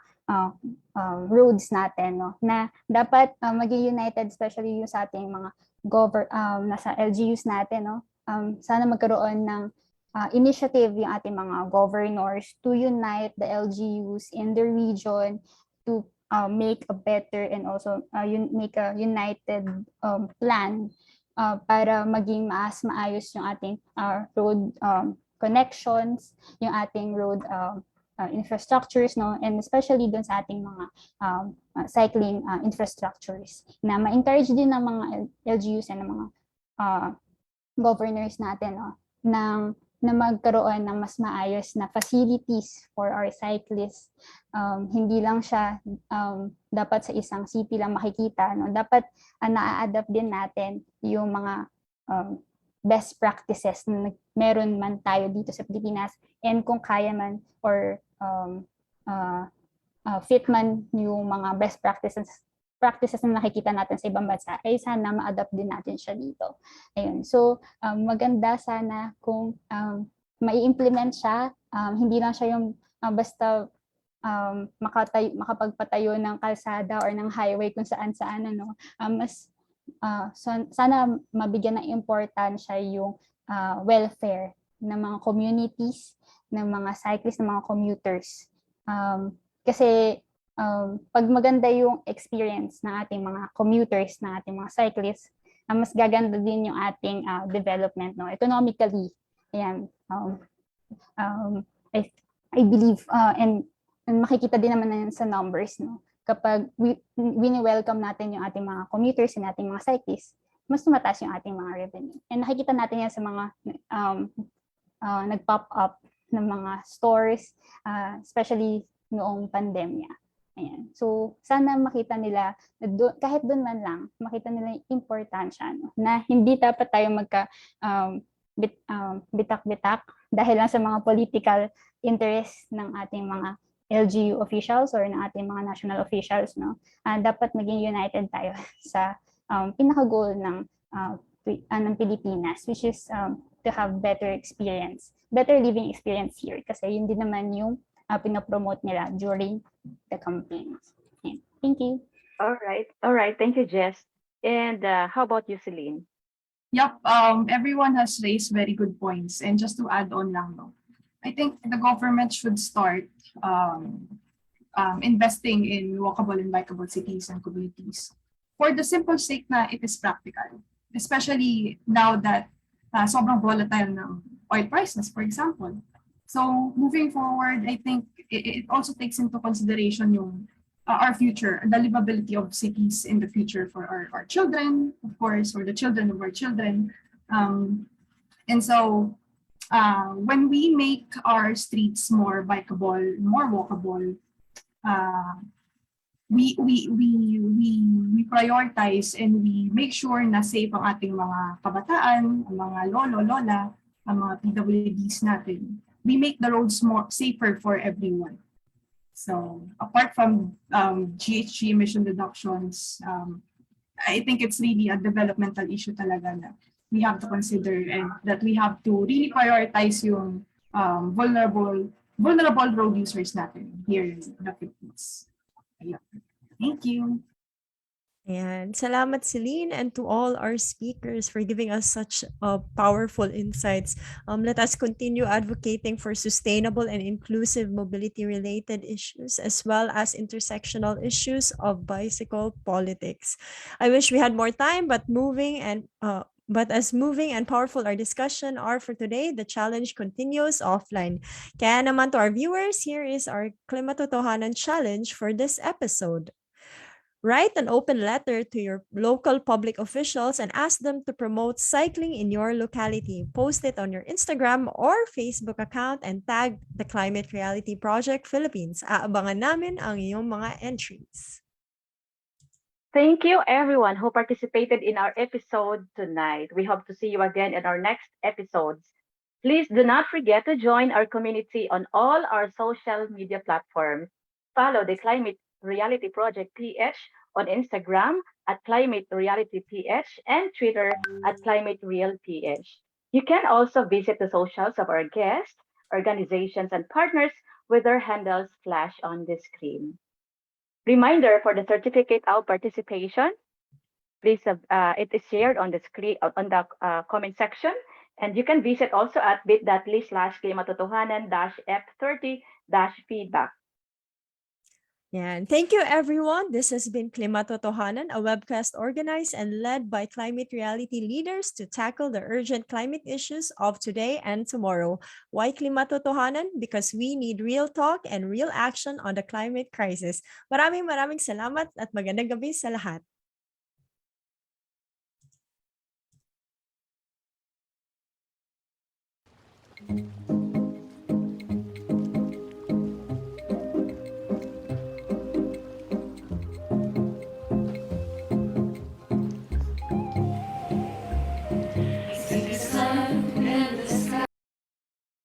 roads natin, no, na dapat maging united, especially yung sa ating mga nasa LGUs natin, no. Sana magkaroon ng initiative yung ating mga governors to unite the LGUs in the region to make a better and also make a united plan para maging mas maayos yung ating road connections, yung ating road infrastructures, no, and especially dun sa ating mga cycling infrastructures, na ma-encourage din ng mga LGUs and ng mga governors natin, no, na magkaroon ng mas maayos na facilities for our cyclists. Hindi lang siya dapat sa isang city lang makikita, no, dapat na-adapt din natin yung mga best practices na meron man tayo dito sa Pilipinas, and kung kaya man or fit man yung mga best practices na nakikita natin sa ibang bansa, ay sana ma-adapt din natin siya dito. Ayun. So maganda sana kung mai-implement siya, hindi lang siya yung basta makapagpatayo ng kalsada or ng highway kung saan-saan, ano. Sana mabigyan ng importansya yung welfare ng mga communities, ng mga cyclists, ng mga commuters. Kasi pag maganda yung experience ng ating mga commuters, ng ating mga cyclists, mas gaganda din yung ating development, no, economically. Ayan. um, I believe, and makikita din naman na yan sa numbers, no? Kapag wini-welcome natin yung ating mga commuters and ating mga cyclists, mas tumataas yung ating mga revenue. And nakikita natin yan sa mga nag-pop up ng mga stores, especially noong pandemya. Ayan. So, sana makita nila, kahit doon man lang, makita nila yung importansya, no? Na hindi dapat tayo bitak-bitak dahil lang sa mga political interest ng ating mga LGU officials or ng ating mga national officials, no? Dapat maging united tayo sa pinaka-goal ng Pilipinas, which is to have better living experience here. Kasi yun din naman yung pinopromote nila during the campaigns. Yeah. Thank you. All right. Thank you, Jess. And how about you, Celine? Yep, everyone has raised very good points. And just to add on lang, no, I think the government should start investing in walkable and bikeable cities and communities for the simple sake na it is practical. Especially now that sobrang volatile ng oil prices, for example. So moving forward, I think it also takes into consideration yung our future, the livability of cities in the future for our children, of course, or the children of our children. And so when we make our streets more bikeable, more walkable, we prioritize and we make sure na safe ang ating mga kabataan, ang mga lolo, lola, ang mga PWDs natin. We make the roads more safer for everyone. So apart from GHG emission reductions, I think it's really a developmental issue talaga na we have to consider, and that we have to really prioritize yung vulnerable road users natin here in the Philippines. Thank you. And salamat, Celine, and to all our speakers for giving us such powerful insights. Let us continue advocating for sustainable and inclusive mobility-related issues, as well as intersectional issues of bicycle politics. I wish we had more time, but as moving and powerful our discussion are for today, the challenge continues offline. Kaya naman to our viewers, here is our Klimatotohanan challenge for this episode. Write an open letter to your local public officials and ask them to promote cycling in your locality. Post it on your Instagram or Facebook account and tag the Climate Reality Project Philippines. Aabangan namin ang iyong mga entries. Thank you, everyone who participated in our episode tonight. We hope to see you again in our next episodes. Please do not forget to join our community on all our social media platforms. Follow the Climate Reality Project PH on Instagram at Climate Reality PH and Twitter at Climate Real PH. You can also visit the socials of our guests, organizations, and partners with their handles flashed on the screen. Reminder for the certificate of participation, please, it is shared on the screen on the comment section, and you can visit also at bit.ly/Klimatotohanan-F30-feedback. Yeah, and thank you, everyone. This has been Klimatotohanan, a webcast organized and led by climate reality leaders to tackle the urgent climate issues of today and tomorrow. Why Klimatotohanan? Because we need real talk and real action on the climate crisis. Maraming salamat at magandang gabi sa lahat. Thank you.